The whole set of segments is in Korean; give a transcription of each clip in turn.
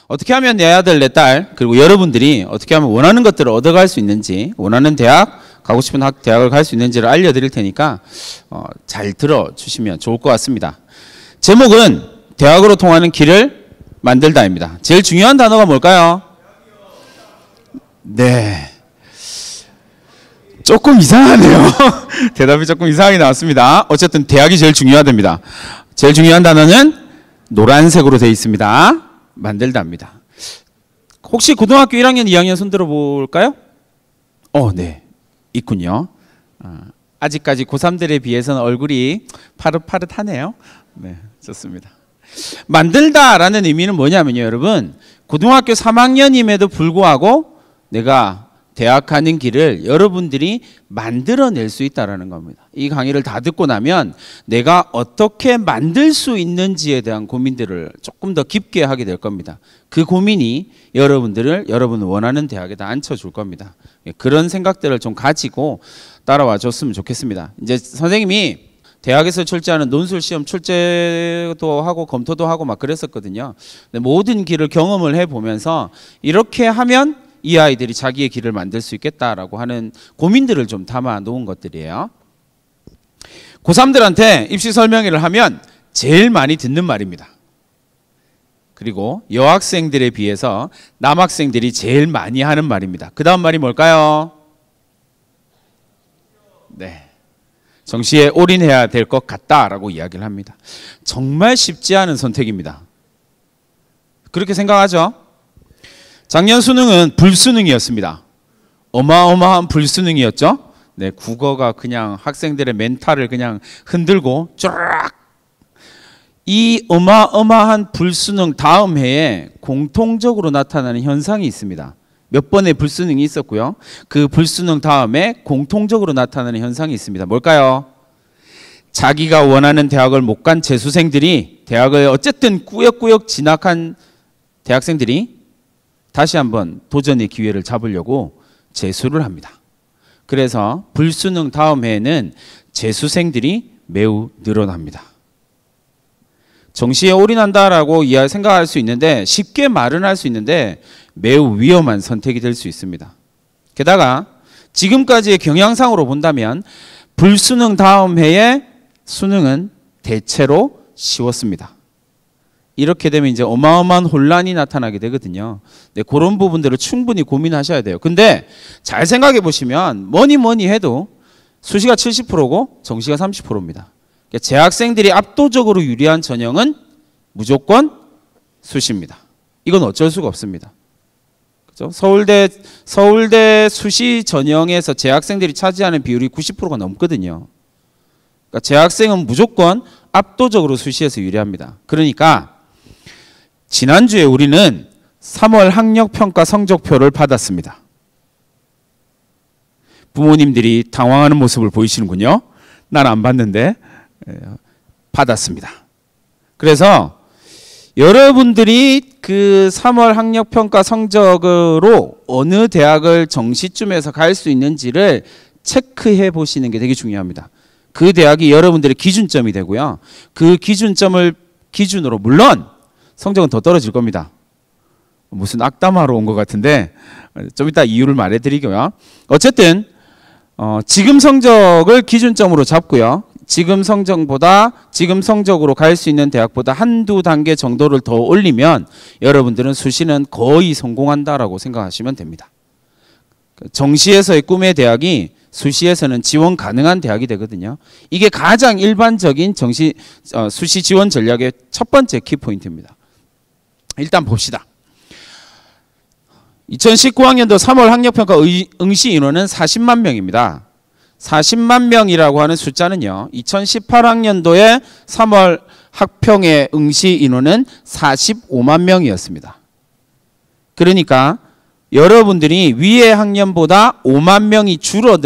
어떻게 하면 내 아들, 내 딸, 그리고 여러분들이 어떻게 하면 원하는 것들을 얻어갈 수 있는지, 원하는 대학, 가고 싶은 대학을 갈 수 있는지를 알려드릴 테니까 잘 들어주시면 좋을 것 같습니다. 제목은 대학으로 통하는 길을 만들다입니다. 제일 중요한 단어가 뭘까요? 네. 조금 이상하네요. 대답이 조금 이상하게 나왔습니다. 어쨌든 대학이 제일 중요하답니다. 제일 중요한 단어는 노란색으로 되어 있습니다. 만들다입니다. 혹시 고등학교 1학년, 2학년 손 들어볼까요? 네. 있군요. 아직까지 고3들에 비해서는 얼굴이 파릇파릇하네요. 네, 좋습니다. 만들다라는 의미는 뭐냐면요, 여러분. 고등학교 3학년임에도 불구하고 내가 대학 가는 길을 여러분들이 만들어낼 수 있다는 겁니다. 이 강의를 다 듣고 나면 내가 어떻게 만들 수 있는지에 대한 고민들을 조금 더 깊게 하게 될 겁니다. 그 고민이 여러분들을 여러분 원하는 대학에다 앉혀줄 겁니다. 그런 생각들을 좀 가지고 따라와 줬으면 좋겠습니다. 이제 선생님이 대학에서 출제하는 논술 시험 출제도 하고 검토도 하고 막 그랬었거든요. 모든 길을 경험을 해보면서 이렇게 하면 이 아이들이 자기의 길을 만들 수 있겠다라고 하는 고민들을 좀 담아 놓은 것들이에요. 고3들한테 입시 설명회를 하면 제일 많이 듣는 말입니다. 그리고 여학생들에 비해서 남학생들이 제일 많이 하는 말입니다. 그 다음 말이 뭘까요? 네. 정시에 올인해야 될 것 같다라고 이야기를 합니다. 정말 쉽지 않은 선택입니다. 그렇게 생각하죠? 작년 수능은 불수능이었습니다. 어마어마한 불수능이었죠. 네, 국어가 그냥 학생들의 멘탈을 그냥 흔들고 쫙. 이 어마어마한 불수능 다음 해에 공통적으로 나타나는 현상이 있습니다. 몇 번의 불수능이 있었고요. 그 불수능 다음에 공통적으로 나타나는 현상이 있습니다. 뭘까요? 자기가 원하는 대학을 못 간 재수생들이 대학을 어쨌든 꾸역꾸역 진학한 대학생들이 다시 한번 도전의 기회를 잡으려고 재수를 합니다. 그래서 불수능 다음 해에는 재수생들이 매우 늘어납니다. 정시에 올인한다라고 생각할 수 있는데 쉽게 말은 할 수 있는데 매우 위험한 선택이 될 수 있습니다. 게다가 지금까지의 경향상으로 본다면 불수능 다음 해에 수능은 대체로 쉬웠습니다. 이렇게 되면 이제 어마어마한 혼란이 나타나게 되거든요. 네, 그런 부분들을 충분히 고민하셔야 돼요. 근데 잘 생각해 보시면 뭐니 해도 수시가 70%고 정시가 30%입니다. 그러니까 재학생들이 압도적으로 유리한 전형은 무조건 수시입니다. 이건 어쩔 수가 없습니다. 그렇죠? 서울대 수시 전형에서 재학생들이 차지하는 비율이 90%가 넘거든요. 그러니까 재학생은 무조건 압도적으로 수시에서 유리합니다. 그러니까 지난주에 우리는 3월 학력평가 성적표를 받았습니다. 부모님들이 당황하는 모습을 보이시는군요. 난 안 받는데 받았습니다. 그래서 여러분들이 그 3월 학력평가 성적으로 어느 대학을 정시쯤에서 갈 수 있는지를 체크해 보시는 게 되게 중요합니다. 그 대학이 여러분들의 기준점이 되고요. 그 기준점을 기준으로 물론 성적은 더 떨어질 겁니다. 무슨 악담하러 온 것 같은데 좀 이따 이유를 말해드리고요. 어쨌든 지금 성적을 기준점으로 잡고요. 지금 성적으로 갈 수 있는 대학보다 한두 단계 정도를 더 올리면 여러분들은 수시는 거의 성공한다라고 생각하시면 됩니다. 정시에서의 꿈의 대학이 수시에서는 지원 가능한 대학이 되거든요. 이게 가장 일반적인 수시 지원 전략의 첫 번째 키포인트입니다. 일단 봅시다. 2019학년도 3월 학력평가 응시 인원은 40만 명입니다. 40만 명이라고 하는 숫자는요. 2018학년도에 3월 학평의 응시 인원은 45만 명이었습니다. 그러니까 여러분들이 위의 학년보다 5만 명이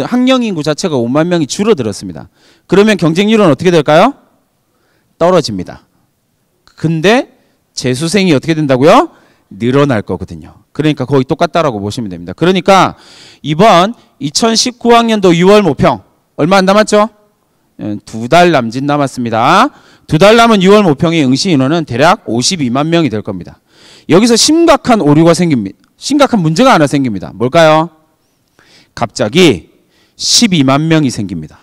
학령 인구 자체가 5만 명이 줄어들었습니다. 그러면 경쟁률은 어떻게 될까요? 떨어집니다. 근데 재수생이 어떻게 된다고요? 늘어날 거거든요. 그러니까 거의 똑같다라고 보시면 됩니다. 그러니까 이번 2019학년도 6월 모평 얼마 안 남았죠? 2달 남짓 남았습니다. 2달 남은 6월 모평의 응시 인원은 대략 52만 명이 될 겁니다. 여기서 심각한 오류가 생깁니다. 심각한 문제가 하나 생깁니다. 뭘까요? 갑자기 12만 명이 생깁니다.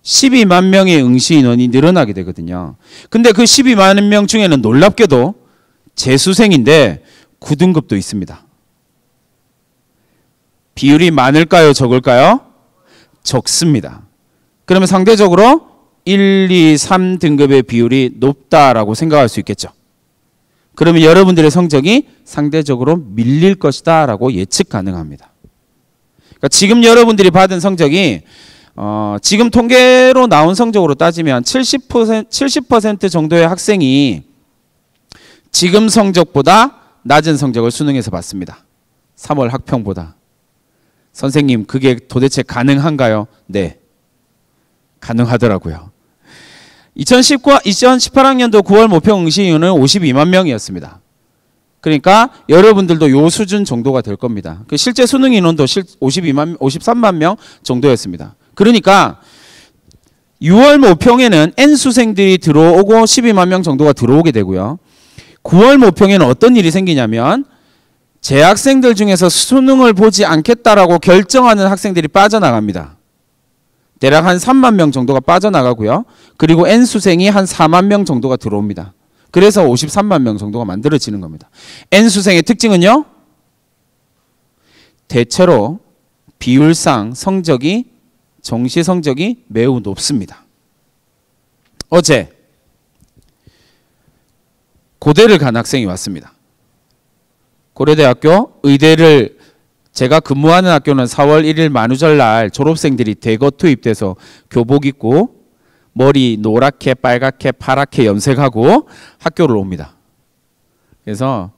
12만 명의 응시 인원이 늘어나게 되거든요. 근데 그 12만 명 중에는 놀랍게도 재수생인데 9등급도 있습니다. 비율이 많을까요? 적을까요? 적습니다. 그러면 상대적으로 1, 2, 3등급의 비율이 높다라고 생각할 수 있겠죠. 그러면 여러분들의 성적이 상대적으로 밀릴 것이다 라고 예측 가능합니다. 그러니까 지금 여러분들이 받은 성적이 지금 통계로 나온 성적으로 따지면 70% 정도의 학생이 지금 성적보다 낮은 성적을 수능에서 받습니다. 3월 학평보다. 선생님, 그게 도대체 가능한가요? 네, 가능하더라고요. 2018학년도 9월 모평 응시인원은 52만 명이었습니다. 그러니까 여러분들도 요 수준 정도가 될 겁니다. 그 실제 수능 인원도 53만 명 정도였습니다. 그러니까 6월 모평에는 N수생들이 들어오고 12만 명 정도가 들어오게 되고요. 9월 모평에는 어떤 일이 생기냐면 재학생들 중에서 수능을 보지 않겠다라고 결정하는 학생들이 빠져나갑니다. 대략 한 3만 명 정도가 빠져나가고요. 그리고 N수생이 한 4만 명 정도가 들어옵니다. 그래서 53만 명 정도가 만들어지는 겁니다. N수생의 특징은요. 대체로 비율상 성적이 정시 성적이 매우 높습니다. 어제 고대를 간 학생이 왔습니다. 고려대학교 의대를 제가 근무하는 학교는 4월 1일 만우절날 졸업생들이 대거 투입돼서 교복 입고 머리 노랗게 빨갛게 파랗게 염색하고 학교를 옵니다. 그래서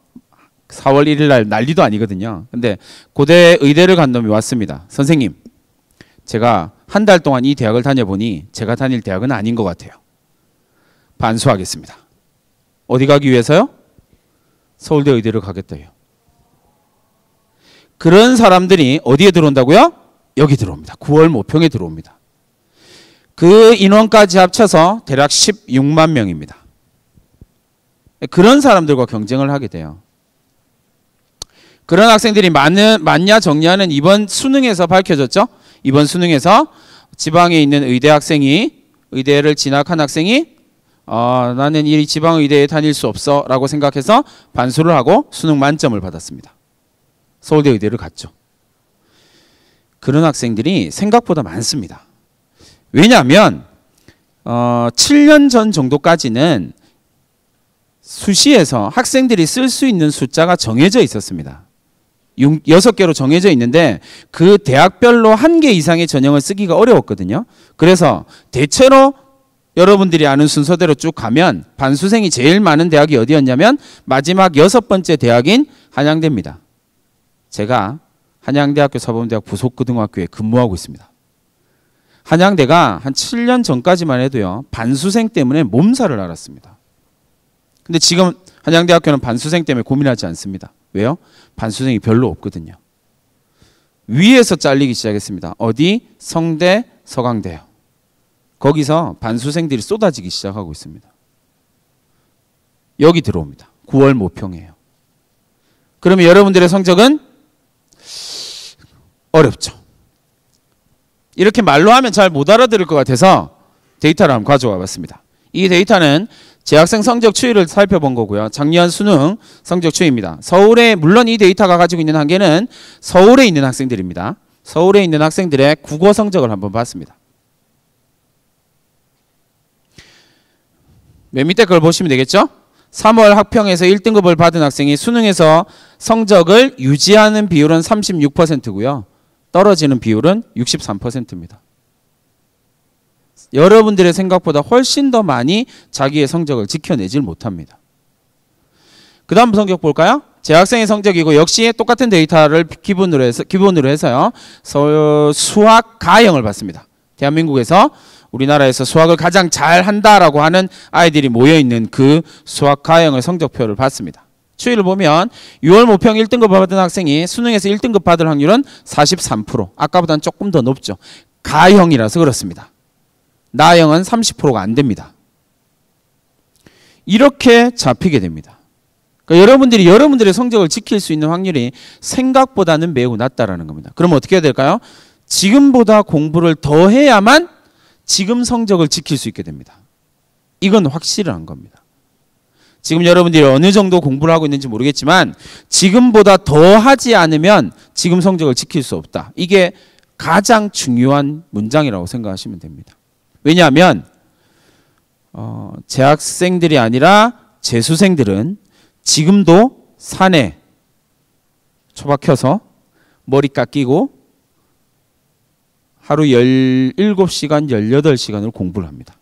4월 1일 날 난리도 아니거든요. 근데 고대 의대를 간 놈이 왔습니다. 선생님, 제가 한 달 동안 이 대학을 다녀보니 제가 다닐 대학은 아닌 것 같아요. 반수하겠습니다. 어디 가기 위해서요? 서울대 의대를 가겠다요. 그런 사람들이 어디에 들어온다고요? 여기 들어옵니다. 9월 모평에 들어옵니다. 그 인원까지 합쳐서 대략 16만 명입니다. 그런 사람들과 경쟁을 하게 돼요. 그런 학생들이 많냐 적냐는 이번 수능에서 밝혀졌죠. 이번 수능에서 지방에 있는 의대를 진학한 학생이 나는 이 지방의대에 다닐 수 없어 라고 생각해서 반수를 하고 수능 만점을 받았습니다. 서울대 의대를 갔죠. 그런 학생들이 생각보다 많습니다. 왜냐하면 7년 전 정도까지는 수시에서 학생들이 쓸 수 있는 숫자가 정해져 있었습니다. 6개로 정해져 있는데 그 대학별로 1개 이상의 전형을 쓰기가 어려웠거든요. 그래서 대체로 여러분들이 아는 순서대로 쭉 가면 반수생이 제일 많은 대학이 어디였냐면 마지막 6번째 대학인 한양대입니다. 제가 한양대학교 사범대학 부속고등학교에 근무하고 있습니다. 한양대가 한 7년 전까지만 해도요, 반수생 때문에 몸살을 앓았습니다. 근데 지금 한양대학교는 반수생 때문에 고민하지 않습니다. 왜요? 반수생이 별로 없거든요. 위에서 잘리기 시작했습니다. 어디? 성대, 서강대요. 거기서 반수생들이 쏟아지기 시작하고 있습니다. 여기 들어옵니다. 9월 모평이에요. 그러면 여러분들의 성적은 어렵죠. 이렇게 말로 하면 잘 못 알아들을 것 같아서 데이터를 한번 가져와 봤습니다. 이 데이터는 재학생 성적 추이를 살펴본 거고요. 작년 수능 성적 추이입니다. 서울에, 물론 이 데이터가 가지고 있는 한계는 서울에 있는 학생들입니다. 서울에 있는 학생들의 국어 성적을 한번 봤습니다. 맨 밑에 걸 보시면 되겠죠? 3월 학평에서 1등급을 받은 학생이 수능에서 성적을 유지하는 비율은 36%고요. 떨어지는 비율은 63%입니다. 여러분들의 생각보다 훨씬 더 많이 자기의 성적을 지켜내질 못합니다. 그 다음 성적 볼까요? 재학생의 성적이고 역시 똑같은 데이터를 기본으로 해서요. 수학 가형을 봤습니다. 대한민국에서 우리나라에서 수학을 가장 잘한다라고 하는 아이들이 모여있는 그 수학 가형의 성적표를 봤습니다. 추이를 보면 6월 모평 1등급 받은 학생이 수능에서 1등급 받을 확률은 43%. 아까보다는 조금 더 높죠. 가형이라서 그렇습니다. 나형은 30%가 안 됩니다. 이렇게 잡히게 됩니다. 그러니까 여러분들이 여러분들의 성적을 지킬 수 있는 확률이 생각보다는 매우 낮다라는 겁니다. 그럼 어떻게 해야 될까요? 지금보다 공부를 더 해야만 지금 성적을 지킬 수 있게 됩니다. 이건 확실한 겁니다. 지금 여러분들이 어느 정도 공부를 하고 있는지 모르겠지만 지금보다 더 하지 않으면 지금 성적을 지킬 수 없다. 이게 가장 중요한 문장이라고 생각하시면 됩니다. 왜냐하면 재학생들이 아니라 재수생들은 지금도 산에 처박혀서 머리 깎이고 하루 17시간, 18시간을 공부를 합니다.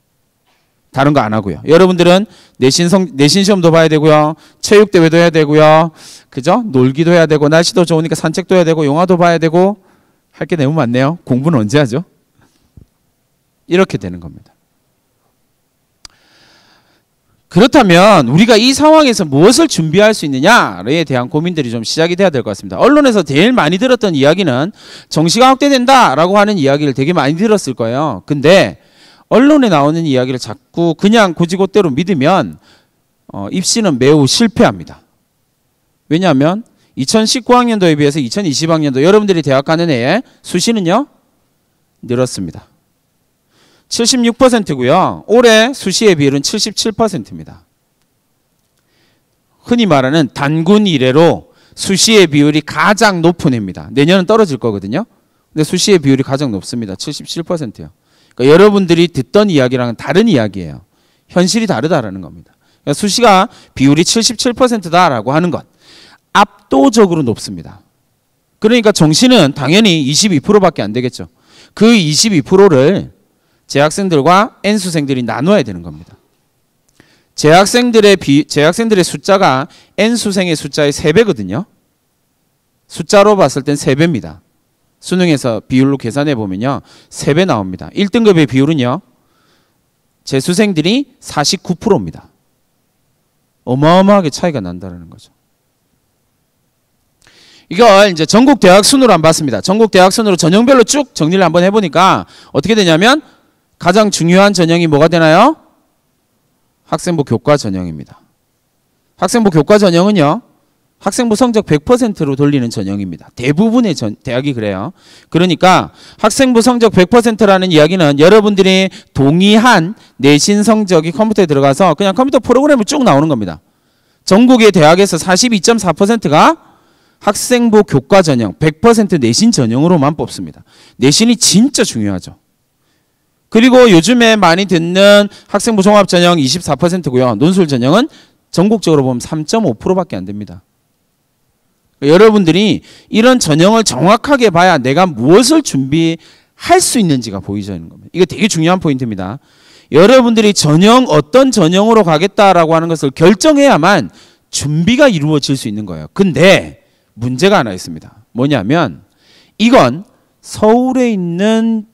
다른 거 안 하고요. 여러분들은 내신 시험도 봐야 되고요. 체육대회도 해야 되고요. 그죠? 놀기도 해야 되고, 날씨도 좋으니까 산책도 해야 되고, 영화도 봐야 되고, 할 게 너무 많네요. 공부는 언제 하죠? 이렇게 되는 겁니다. 그렇다면 우리가 이 상황에서 무엇을 준비할 수 있느냐에 대한 고민들이 좀 시작이 돼야 될 것 같습니다. 언론에서 제일 많이 들었던 이야기는 정시가 확대된다라고 하는 이야기를 되게 많이 들었을 거예요. 근데 언론에 나오는 이야기를 자꾸 그냥 고지고대로 믿으면 입시는 매우 실패합니다. 왜냐하면 2019학년도에 비해서 2020학년도 여러분들이 대학 가는 해에 수시는요 늘었습니다. 76%고요. 올해 수시의 비율은 77%입니다. 흔히 말하는 단군 이래로 수시의 비율이 가장 높은 해입니다. 내년은 떨어질 거거든요. 근데 수시의 비율이 가장 높습니다. 77%요. 그러니까 여러분들이 듣던 이야기랑은 다른 이야기예요. 현실이 다르다라는 겁니다. 그러니까 수시가 비율이 77%다라고 하는 것 압도적으로 높습니다. 그러니까 정시는 당연히 22%밖에 안 되겠죠. 그 22%를 재학생들과 N수생들이 나눠야 되는 겁니다. 재학생들의 숫자가 N수생의 숫자의 3배거든요. 숫자로 봤을 땐 3배입니다. 수능에서 비율로 계산해 보면요. 3배 나옵니다. 1등급의 비율은요. 재수생들이 49%입니다. 어마어마하게 차이가 난다는 거죠. 이걸 이제 전국 대학 순으로 안 봤습니다. 전국 대학 순으로 전형별로 쭉 정리를 한번 해보니까 어떻게 되냐면 가장 중요한 전형이 뭐가 되나요? 학생부 교과 전형입니다. 학생부 교과 전형은요. 학생부 성적 100%로 돌리는 전형입니다. 대부분의 대학이 그래요. 그러니까 학생부 성적 100%라는 이야기는 여러분들이 동의한 내신 성적이 컴퓨터에 들어가서 그냥 컴퓨터 프로그램을 쭉 나오는 겁니다. 전국의 대학에서 42.4%가 학생부 교과 전형 100% 내신 전형으로만 뽑습니다. 내신이 진짜 중요하죠. 그리고 요즘에 많이 듣는 학생부 종합 전형 24%고요. 논술 전형은 전국적으로 보면 3.5%밖에 안 됩니다. 여러분들이 이런 전형을 정확하게 봐야 내가 무엇을 준비할 수 있는지가 보이자는 겁니다. 이거 되게 중요한 포인트입니다. 여러분들이 어떤 전형으로 가겠다라고 하는 것을 결정해야만 준비가 이루어질 수 있는 거예요. 근데 문제가 하나 있습니다. 뭐냐면 이건 서울에 있는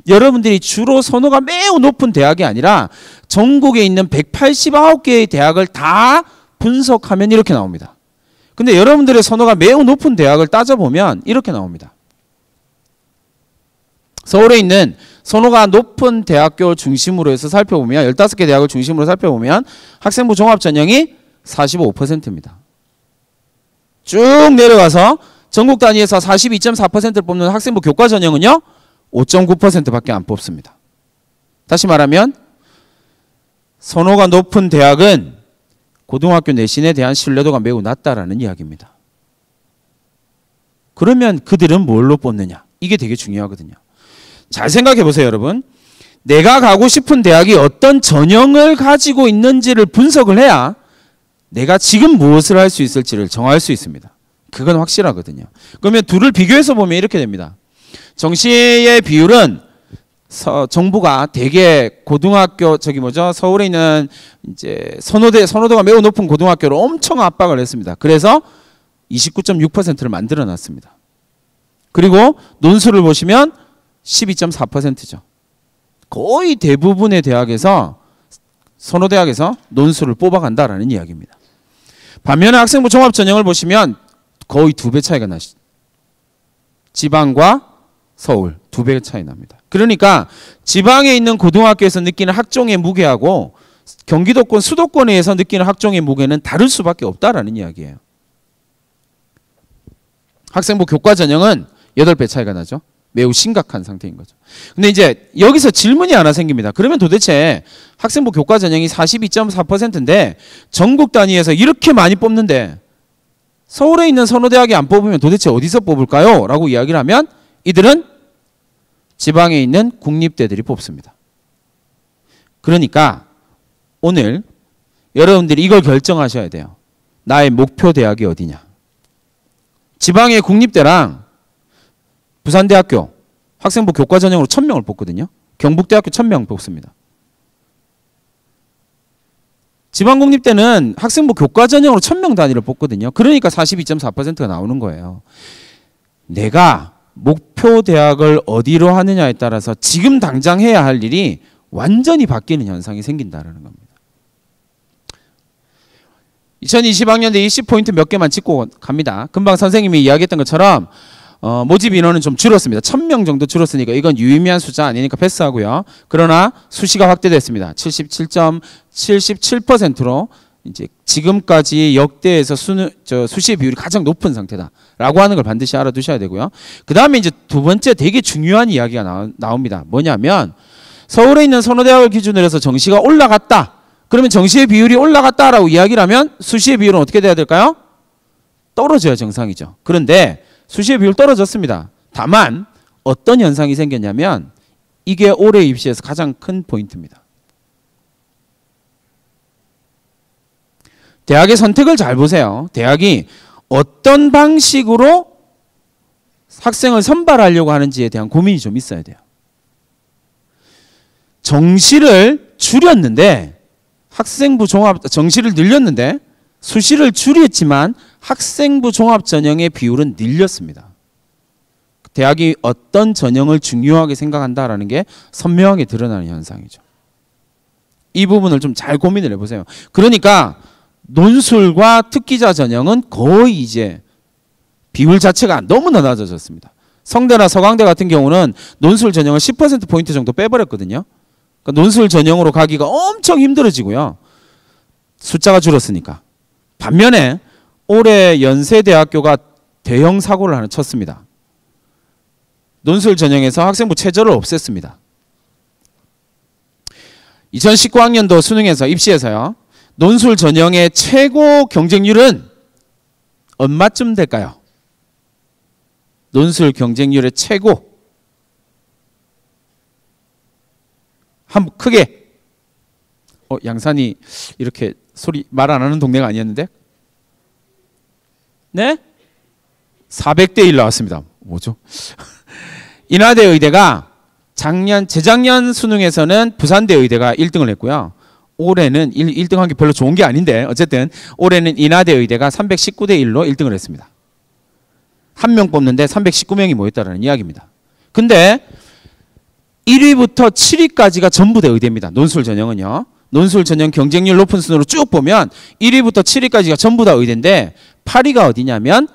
여러분들이 주로 선호가 매우 높은 대학이 아니라 전국에 있는 189개의 대학을 다 분석하면 이렇게 나옵니다. 근데 여러분들의 선호가 매우 높은 대학을 따져보면 이렇게 나옵니다. 서울에 있는 선호가 높은 대학교 중심으로 해서 살펴보면 15개 대학을 중심으로 살펴보면 학생부 종합 전형이 45%입니다. 쭉 내려가서 전국 단위에서 42.4%를 뽑는 학생부 교과 전형은요. 5.9%밖에 안 뽑습니다. 다시 말하면 선호가 높은 대학은 고등학교 내신에 대한 신뢰도가 매우 낮다라는 이야기입니다. 그러면 그들은 뭘로 뽑느냐? 이게 되게 중요하거든요. 잘 생각해 보세요, 여러분. 내가 가고 싶은 대학이 어떤 전형을 가지고 있는지를 분석을 해야 내가 지금 무엇을 할 수 있을지를 정할 수 있습니다. 그건 확실하거든요. 그러면 둘을 비교해서 보면 이렇게 됩니다. 정시의 비율은 정부가 되게 고등학교 서울에 있는 이제 선호도가 매우 높은 고등학교를 엄청 압박을 했습니다. 그래서 29.6%를 만들어 놨습니다. 그리고 논술을 보시면 12.4%죠. 거의 대부분의 대학에서 선호대학에서 논술을 뽑아간다라는 이야기입니다. 반면에 학생부 종합 전형을 보시면 거의 2배 차이가 나시죠. 지방과 서울 2배 차이 납니다. 그러니까 지방에 있는 고등학교에서 느끼는 학종의 무게하고 경기도권, 수도권에서 느끼는 학종의 무게는 다를 수밖에 없다라는 이야기예요. 학생부 교과 전형은 8배 차이가 나죠. 매우 심각한 상태인 거죠. 근데 이제 여기서 질문이 하나 생깁니다. 그러면 도대체 학생부 교과 전형이 42.4%인데 전국 단위에서 이렇게 많이 뽑는데 서울에 있는 선호대학이 안 뽑으면 도대체 어디서 뽑을까요? 라고 이야기를 하면 이들은 지방에 있는 국립대들이 뽑습니다. 그러니까 오늘 여러분들이 이걸 결정하셔야 돼요. 나의 목표 대학이 어디냐. 지방의 국립대랑 부산대학교 학생부 교과 전형으로 1000명을 뽑거든요. 경북대학교 1000명 뽑습니다. 지방국립대는 학생부 교과 전형으로 1000명 단위를 뽑거든요. 그러니까 42.4%가 나오는 거예요. 내가 목표 대학을 어디로 하느냐에 따라서 지금 당장 해야 할 일이 완전히 바뀌는 현상이 생긴다는 겁니다. 2020학년대 20포인트 몇 개만 짚고 갑니다. 금방 선생님이 이야기했던 것처럼 모집 인원은 좀 줄었습니다. 1000명 정도 줄었으니까 이건 유의미한 숫자 아니니까 패스하고요. 그러나 수시가 확대됐습니다. 77.77%로 이제 지금까지 역대에서 수시 비율이 가장 높은 상태다라고 하는 걸 반드시 알아두셔야 되고요. 그 다음에 이제 두 번째 되게 중요한 이야기가 나옵니다. 뭐냐면 서울에 있는 선호대학을 기준으로 해서 정시가 올라갔다. 그러면 정시의 비율이 올라갔다라고 이야기를 하면 수시의 비율은 어떻게 돼야 될까요? 떨어져야 정상이죠. 그런데 수시의 비율 떨어졌습니다. 다만 어떤 현상이 생겼냐면 이게 올해 입시에서 가장 큰 포인트입니다. 대학의 선택을 잘 보세요. 대학이 어떤 방식으로 학생을 선발하려고 하는지에 대한 고민이 좀 있어야 돼요. 정시를 줄였는데 학생부 종합 정시를 늘렸는데 수시를 줄였지만 학생부 종합 전형의 비율은 늘렸습니다. 대학이 어떤 전형을 중요하게 생각한다라는 게 선명하게 드러나는 현상이죠. 이 부분을 좀 잘 고민을 해보세요. 그러니까 논술과 특기자 전형은 거의 이제 비율 자체가 너무나 낮아졌습니다. 성대나 서강대 같은 경우는 논술 전형을 10%포인트 정도 빼버렸거든요. 그러니까 논술 전형으로 가기가 엄청 힘들어지고요. 숫자가 줄었으니까. 반면에 올해 연세대학교가 대형 사고를 하나 쳤습니다. 논술 전형에서 학생부 최저를 없앴습니다. 2019학년도 수능에서 입시에서요. 논술 전형의 최고 경쟁률은 얼마쯤 될까요? 논술 경쟁률의 최고. 한번 크게. 양산이 이렇게 소리 말 안 하는 동네가 아니었는데? 네? 400대 1 나왔습니다. 뭐죠? 인하대 의대가 재작년 수능에서는 부산대 의대가 1등을 했고요. 올해는 1등한 게 별로 좋은 게 아닌데 어쨌든 올해는 인하대 의대가 319대 1로 1등을 했습니다. 한 명 뽑는데 319명이 모였다는 이야기입니다. 근데 1위부터 7위까지가 전부 다 의대입니다. 논술 전형은요. 논술 전형 경쟁률 높은 순으로 쭉 보면 1위부터 7위까지가 전부 다 의대인데 8위가 어디냐면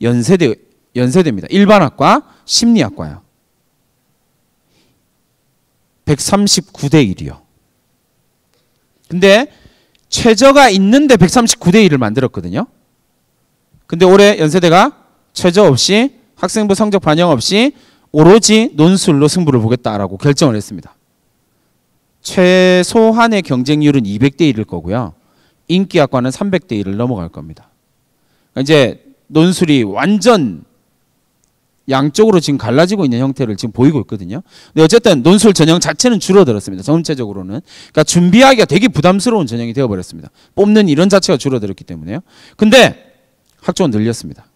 연세대입니다. 일반학과, 심리학과요. 139대 1이요. 근데 최저가 있는데 139대 1을 만들었거든요. 근데 올해 연세대가 최저 없이 학생부 성적 반영 없이 오로지 논술로 승부를 보겠다라고 결정을 했습니다. 최소한의 경쟁률은 200대 1일 거고요. 인기학과는 300대 1을 넘어갈 겁니다. 이제 논술이 완전 양쪽으로 지금 갈라지고 있는 형태를 지금 보이고 있거든요. 근데 어쨌든 논술 전형 자체는 줄어들었습니다. 전체적으로는. 그러니까 준비하기가 되게 부담스러운 전형이 되어버렸습니다. 뽑는 이런 자체가 줄어들었기 때문에요. 근데 학종은 늘렸습니다.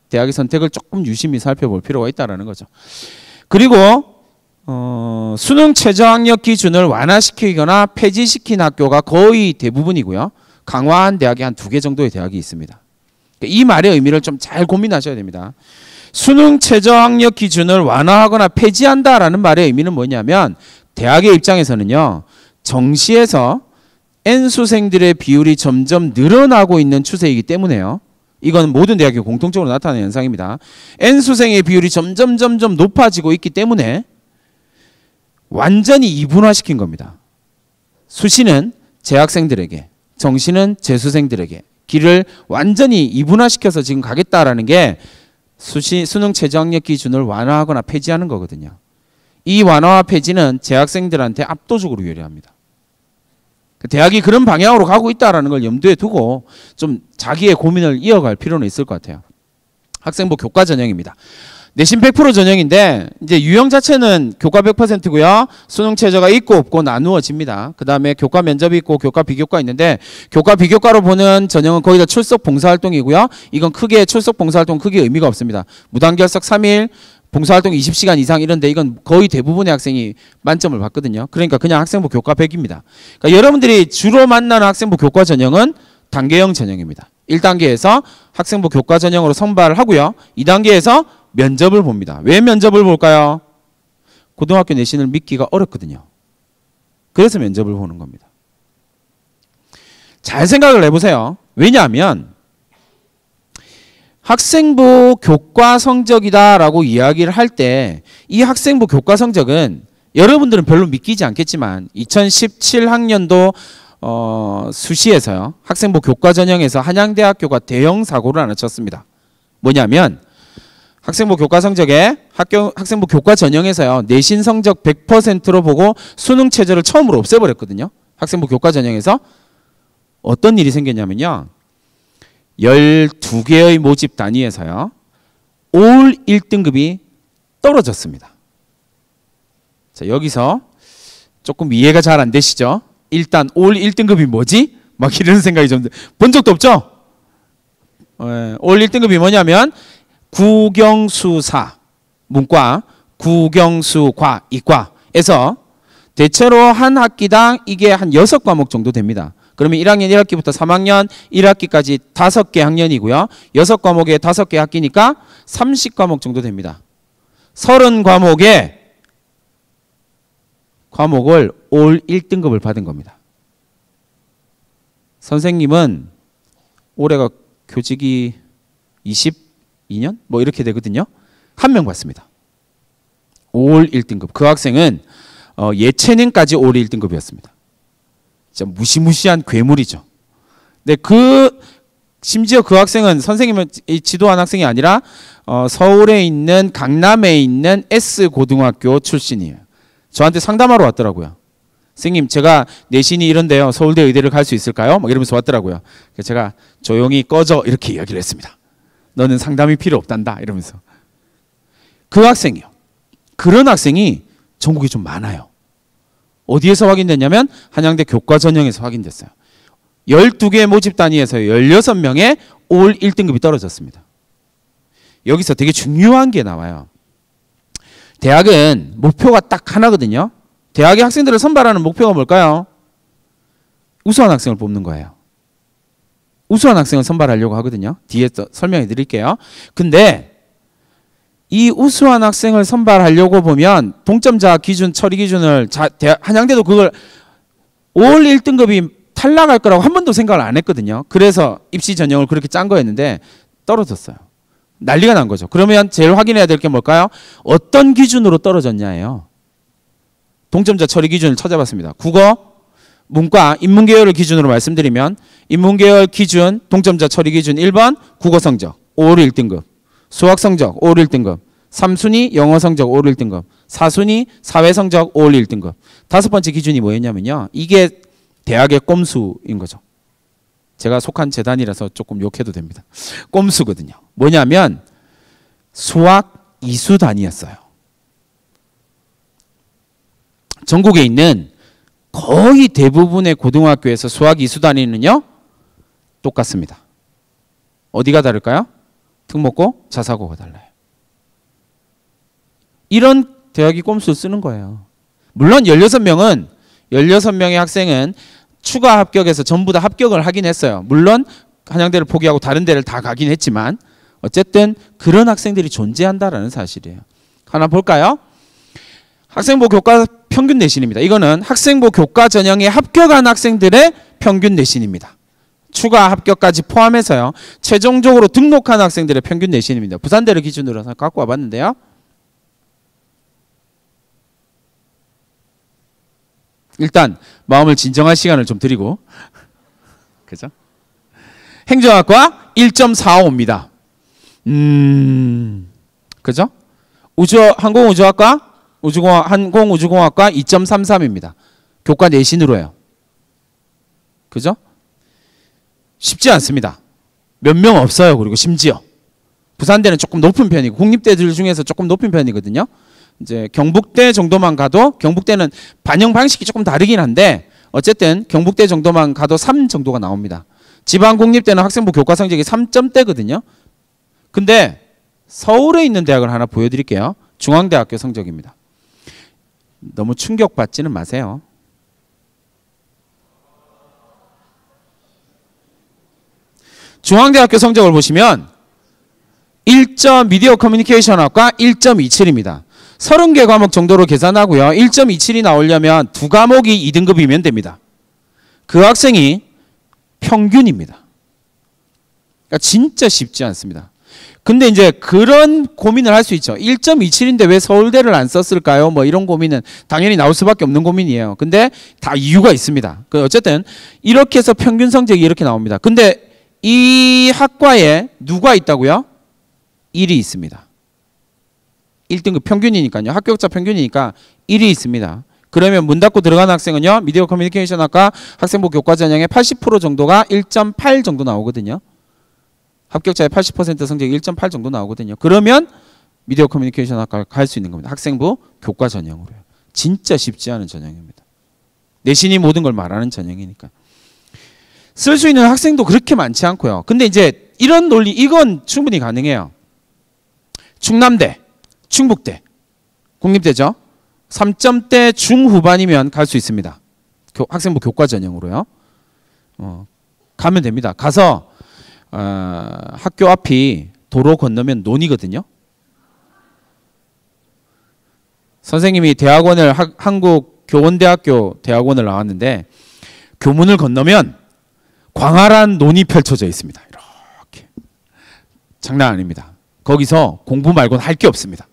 대학의 선택을 조금 유심히 살펴볼 필요가 있다는 거죠. 그리고 수능 최저학력 기준을 완화시키거나 폐지시킨 학교가 거의 대부분이고요. 강화한 대학이 한 2개 정도의 대학이 있습니다. 이 말의 의미를 좀 잘 고민하셔야 됩니다. 수능 최저학력 기준을 완화하거나 폐지한다라는 말의 의미는 뭐냐면 대학의 입장에서는요. 정시에서 N수생들의 비율이 점점 늘어나고 있는 추세이기 때문에요. 이건 모든 대학이 공통적으로 나타나는 현상입니다. N수생의 비율이 점점 높아지고 있기 때문에 완전히 이분화시킨 겁니다. 수시는 재학생들에게, 정시는 재수생들에게 길을 완전히 이분화시켜서 지금 가겠다라는 게 수시 수능 최저학력 기준을 완화하거나 폐지하는 거거든요. 이 완화와 폐지는 재학생들한테 압도적으로 유리합니다. 대학이 그런 방향으로 가고 있다는 걸 염두에 두고 좀 자기의 고민을 이어갈 필요는 있을 것 같아요. 학생부 교과 전형입니다. 내신 100% 전형인데 이제 유형 자체는 교과 100%고요. 수능 최저가 있고 없고 나누어집니다. 그 다음에 교과 면접이 있고 교과 비교과 있는데 교과 비교과로 보는 전형은 거의 다 출석 봉사활동이고요. 이건 크게 출석 봉사활동 크게 의미가 없습니다. 무단결석 3일, 봉사활동 20시간 이상 이런데 이건 거의 대부분의 학생이 만점을 받거든요. 그러니까 그냥 학생부 교과 100입니다. 그러니까 여러분들이 주로 만나는 학생부 교과 전형은 단계형 전형입니다. 1단계에서 학생부 교과 전형으로 선발을 하고요. 2단계에서 면접을 봅니다. 왜 면접을 볼까요? 고등학교 내신을 믿기가 어렵거든요. 그래서 면접을 보는 겁니다. 잘 생각을 해보세요. 왜냐하면 학생부 교과 성적이다라고 이야기를 할 때 이 학생부 교과 성적은 여러분들은 별로 믿기지 않겠지만 2017학년도 수시에서요. 학생부 교과 전형에서 한양대학교가 대형 사고를 하나 쳤습니다. 뭐냐면 학생부 교과 성적에 학생부 교과 전형에서요. 내신 성적 100%로 보고 수능 최저를 처음으로 없애버렸거든요. 학생부 교과 전형에서 어떤 일이 생겼냐면요. 12개의 모집 단위에서요. 올 1등급이 떨어졌습니다. 자, 여기서 조금 이해가 잘 안 되시죠? 일단 올 1등급이 뭐지? 막 이런 생각이 좀 본 적도 없죠? 올 1등급이 뭐냐면 국영수사, 문과, 국영수과, 이과에서 대체로 한 학기당 이게 한 6과목 정도 됩니다. 그러면 1학년 1학기부터 3학년 1학기까지 5개 학년이고요. 6과목에 5개 학기니까 30과목 정도 됩니다. 30과목에 과목을 올 1등급을 받은 겁니다. 선생님은 올해가 교직이 22년? 뭐 이렇게 되거든요. 한 명 받습니다. 올 1등급. 그 학생은 예체능까지 올 1등급이었습니다. 진짜 무시무시한 괴물이죠. 근데 심지어 그 학생은 선생님은 지도한 학생이 아니라 서울에 있는 강남에 있는 S고등학교 출신이에요. 저한테 상담하러 왔더라고요. 선생님 제가 내신이 이런데요. 서울대 의대를 갈 수 있을까요? 막 이러면서 왔더라고요. 그래서 제가 조용히 꺼져 이렇게 이야기를 했습니다. 너는 상담이 필요 없단다 이러면서. 그 학생이요. 그런 학생이 전국에 좀 많아요. 어디에서 확인됐냐면 한양대 교과 전형에서 확인됐어요. 12개 모집 단위에서 16명의 올 1등급이 떨어졌습니다. 여기서 되게 중요한 게 나와요. 대학은 목표가 딱 하나거든요. 대학의 학생들을 선발하는 목표가 뭘까요? 우수한 학생을 뽑는 거예요. 우수한 학생을 선발하려고 하거든요. 뒤에 설명해 드릴게요. 근데 이 우수한 학생을 선발하려고 보면 동점자 기준, 처리 기준을 한양대도 그걸 올 1등급이 탈락할 거라고 한 번도 생각을 안 했거든요. 그래서 입시 전형을 그렇게 짠 거였는데 떨어졌어요. 난리가 난 거죠. 그러면 제일 확인해야 될 게 뭘까요? 어떤 기준으로 떨어졌냐예요. 동점자 처리 기준을 찾아봤습니다. 국어, 문과, 인문계열을 기준으로 말씀드리면 인문계열 기준, 동점자 처리 기준 1번 국어 성적 올 1등급, 수학 성적 올 1등급, 3순위 영어 성적 올 1등급, 4순위 사회 성적 올 1등급. 5번째 기준이 뭐였냐면요. 이게 대학의 꼼수인 거죠. 제가 속한 재단이라서 조금 욕해도 됩니다. 꼼수거든요. 뭐냐면 수학 이수단이었어요. 전국에 있는 거의 대부분의 고등학교에서 수학 이수단위는요 똑같습니다. 어디가 다를까요? 특목고, 자사고가 달라요. 이런 대학이 꼼수를 쓰는 거예요. 물론 16명의 학생은 추가 합격해서 전부 다 합격을 하긴 했어요. 물론 한양대를 포기하고 다른 데를 다 가긴 했지만 어쨌든 그런 학생들이 존재한다라는 사실이에요. 하나 볼까요? 학생부 교과 평균 내신입니다. 이거는 학생부 교과 전형에 합격한 학생들의 평균 내신입니다. 추가 합격까지 포함해서요. 최종적으로 등록한 학생들의 평균 내신입니다. 부산대를 기준으로 갖고 와봤는데요. 일단 마음을 진정할 시간을 좀 드리고 그죠? 행정학과 1.45입니다. 그죠? 항공우주학과 항공우주공학과 2.33입니다. 교과 내신으로요. 그죠? 쉽지 않습니다. 몇 명 없어요. 그리고 심지어 부산대는 조금 높은 편이고 국립대들 중에서 조금 높은 편이거든요. 이제 경북대 정도만 가도 경북대는 반영 방식이 조금 다르긴 한데 어쨌든 경북대 정도만 가도 3 정도가 나옵니다. 지방국립대는 학생부 교과 성적이 3점대거든요. 근데 서울에 있는 대학을 하나 보여드릴게요. 중앙대학교 성적입니다. 너무 충격받지는 마세요. 중앙대학교 성적을 보시면 1점 미디어 커뮤니케이션 학과 1.27입니다. 30개 과목 정도로 계산하고요. 1.27이 나오려면 2과목이 2등급이면 됩니다. 그 학생이 평균입니다. 그러니까 진짜 쉽지 않습니다. 근데 이제 그런 고민을 할 수 있죠. 1.27인데 왜 서울대를 안 썼을까요? 뭐 이런 고민은 당연히 나올 수밖에 없는 고민이에요. 근데 다 이유가 있습니다. 어쨌든 이렇게 해서 평균 성적이 이렇게 나옵니다. 근데 이 학과에 누가 있다고요? 1이 있습니다. 1등급 평균이니까요. 합격자 평균이니까 1이 있습니다. 그러면 문 닫고 들어가는 학생은요. 미디어 커뮤니케이션 학과 학생부 교과 전형의 80% 정도가 1.8 정도 나오거든요. 합격자의 80% 성적이 1.8 정도 나오거든요. 그러면 미디어 커뮤니케이션 학과를 갈 수 있는 겁니다. 학생부 교과 전형으로요. 진짜 쉽지 않은 전형입니다. 내신이 모든 걸 말하는 전형이니까. 쓸 수 있는 학생도 그렇게 많지 않고요. 근데 이제 이런 논리, 이건 충분히 가능해요. 충남대, 충북대, 국립대죠. 3점대 중후반이면 갈 수 있습니다. 학생부 교과 전형으로요. 가면 됩니다. 가서 학교 앞이 도로 건너면 논이거든요. 선생님이 대학원을 한국교원대학교 대학원을 나왔는데 교문을 건너면 광활한 논이 펼쳐져 있습니다. 이렇게 장난 아닙니다. 거기서 공부 말고는 할 게 없습니다.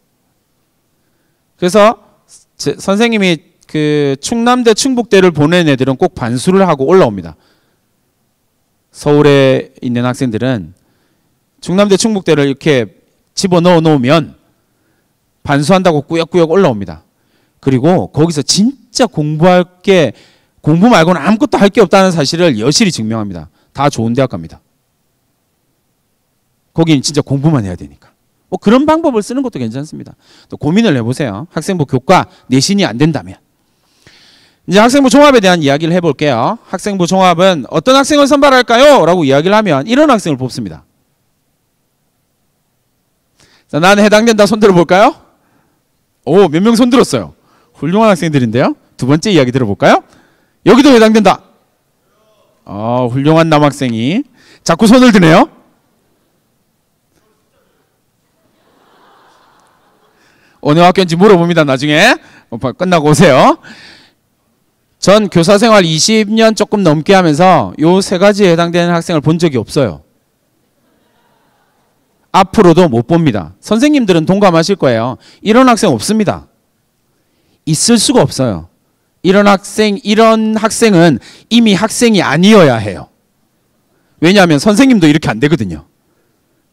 그래서 선생님이 그 충남대 충북대를 보낸 애들은 꼭 반수를 하고 올라옵니다. 서울에 있는 학생들은 충남대 충북대를 이렇게 집어넣어 놓으면 반수한다고 꾸역꾸역 올라옵니다. 그리고 거기서 진짜 공부 말고는 아무것도 할 게 없다는 사실을 여실히 증명합니다. 다 좋은 대학 갑니다. 거긴 진짜 공부만 해야 되니까. 뭐 그런 방법을 쓰는 것도 괜찮습니다. 또 고민을 해보세요. 학생부 교과 내신이 안 된다면. 이제 학생부 종합에 대한 이야기를 해볼게요. 학생부 종합은 어떤 학생을 선발할까요? 라고 이야기를 하면 이런 학생을 뽑습니다. 자, 나는 해당된다. 손 들어볼까요? 오, 몇 명 손 들었어요. 훌륭한 학생들인데요. 두 번째 이야기 들어볼까요? 여기도 해당된다. 훌륭한 남학생이 자꾸 손을 드네요. 어느 학교인지 물어봅니다. 나중에 끝나고 오세요. 전 교사생활 20년 조금 넘게 하면서 요 세 가지에 해당되는 학생을 본 적이 없어요. 앞으로도 못 봅니다. 선생님들은 동감하실 거예요. 이런 학생 없습니다. 있을 수가 없어요. 이런 학생은 이미 학생이 아니어야 해요. 왜냐하면 선생님도 이렇게 안 되거든요.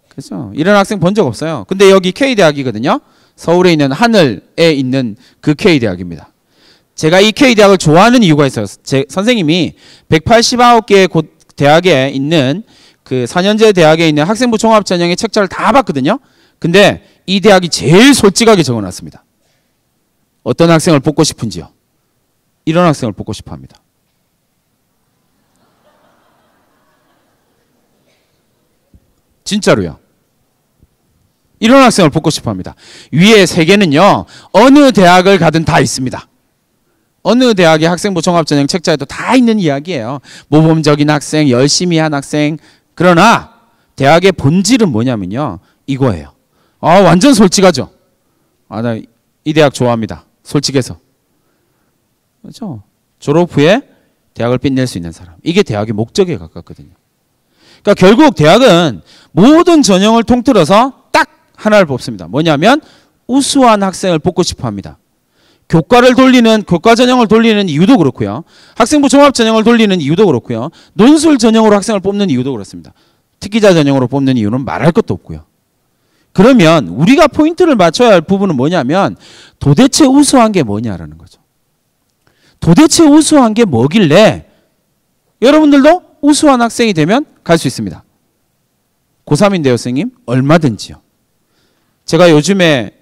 그래서 이런 학생 본 적 없어요. 근데 여기 K대학이거든요. 서울에 있는 하늘에 있는 그 K대학입니다. 제가 이 K대학을 좋아하는 이유가 있어요. 제 선생님이 189개의 대학에 있는 그 4년제 대학에 있는 학생부 종합 전형의 책자를 다 봤거든요. 근데 이 대학이 제일 솔직하게 적어놨습니다. 어떤 학생을 뽑고 싶은지요. 이런 학생을 뽑고 싶어 합니다. 진짜로요. 이런 학생을 뽑고 싶어 합니다. 위에 세 개는요. 어느 대학을 가든 다 있습니다. 어느 대학의 학생부 종합전형 책자에도 다 있는 이야기예요. 모범적인 학생, 열심히 한 학생. 그러나 대학의 본질은 뭐냐면요. 이거예요. 완전 솔직하죠. 나 이 대학 좋아합니다. 솔직해서. 그렇죠? 졸업 후에 대학을 빛낼 수 있는 사람. 이게 대학의 목적에 가깝거든요. 그러니까 결국 대학은 모든 전형을 통틀어서 딱 하나를 뽑습니다. 뭐냐면 우수한 학생을 뽑고 싶어 합니다. 교과 전형을 돌리는 이유도 그렇고요. 학생부 종합 전형을 돌리는 이유도 그렇고요. 논술 전형으로 학생을 뽑는 이유도 그렇습니다. 특기자 전형으로 뽑는 이유는 말할 것도 없고요. 그러면 우리가 포인트를 맞춰야 할 부분은 뭐냐면 도대체 우수한 게 뭐냐라는 거죠. 도대체 우수한 게 뭐길래 여러분들도 우수한 학생이 되면 갈 수 있습니다. 고3인데요, 선생님. 얼마든지요. 제가 요즘에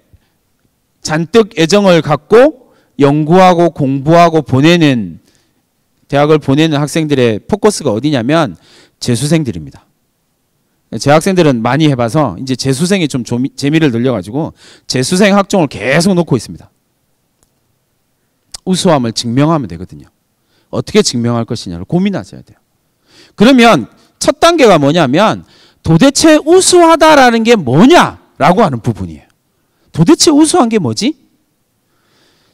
잔뜩 애정을 갖고 연구하고 공부하고 대학을 보내는 학생들의 포커스가 어디냐면 재수생들입니다. 제 학생들은 많이 해봐서 이제 재수생이 좀 재미를 늘려가지고 재수생 학종을 계속 놓고 있습니다. 우수함을 증명하면 되거든요. 어떻게 증명할 것이냐를 고민하셔야 돼요. 그러면 첫 단계가 뭐냐면 도대체 우수하다라는 게 뭐냐라고 하는 부분이에요. 도대체 우수한 게 뭐지?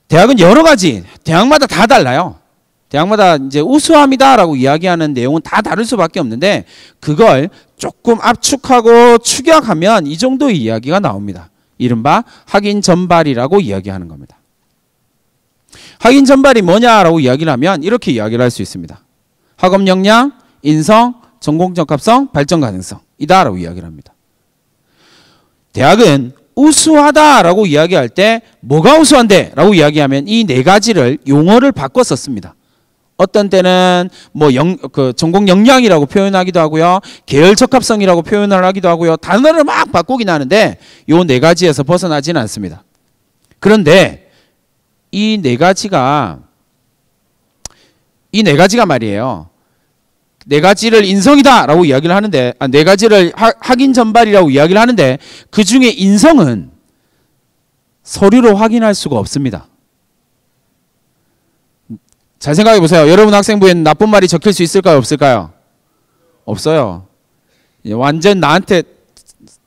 대학은 여러 가지, 대학마다 다 달라요. 대학마다 이제 우수함이다라고 이야기하는 내용은 다 다를 수밖에 없는데 그걸 조금 압축하고 축약하면 이 정도의 이야기가 나옵니다. 이른바 학인 전발이라고 이야기하는 겁니다. 학인 전발이 뭐냐라고 이야기를 하면 이렇게 이야기를 할 수 있습니다. 학업 역량, 인성, 전공 적합성, 발전 가능성 이다라고 이야기를 합니다. 대학은 우수하다라고 이야기할 때 뭐가 우수한데? 라고 이야기하면 이 네 가지를 용어를 바꿔 썼습니다. 어떤 때는 뭐 전공 역량이라고 표현하기도 하고요. 계열 적합성이라고 표현을 하기도 하고요. 단어를 막 바꾸긴 하는데 이 네 가지에서 벗어나지는 않습니다. 그런데 이 네 가지가 말이에요. 네 가지를 인성이다라고 이야기를 하는데 네 가지를 학인 전발이라고 이야기를 하는데 그 중에 인성은 서류로 확인할 수가 없습니다. 잘 생각해 보세요. 여러분 학생부에는 나쁜 말이 적힐 수 있을까요? 없을까요? 없어요. 완전 나한테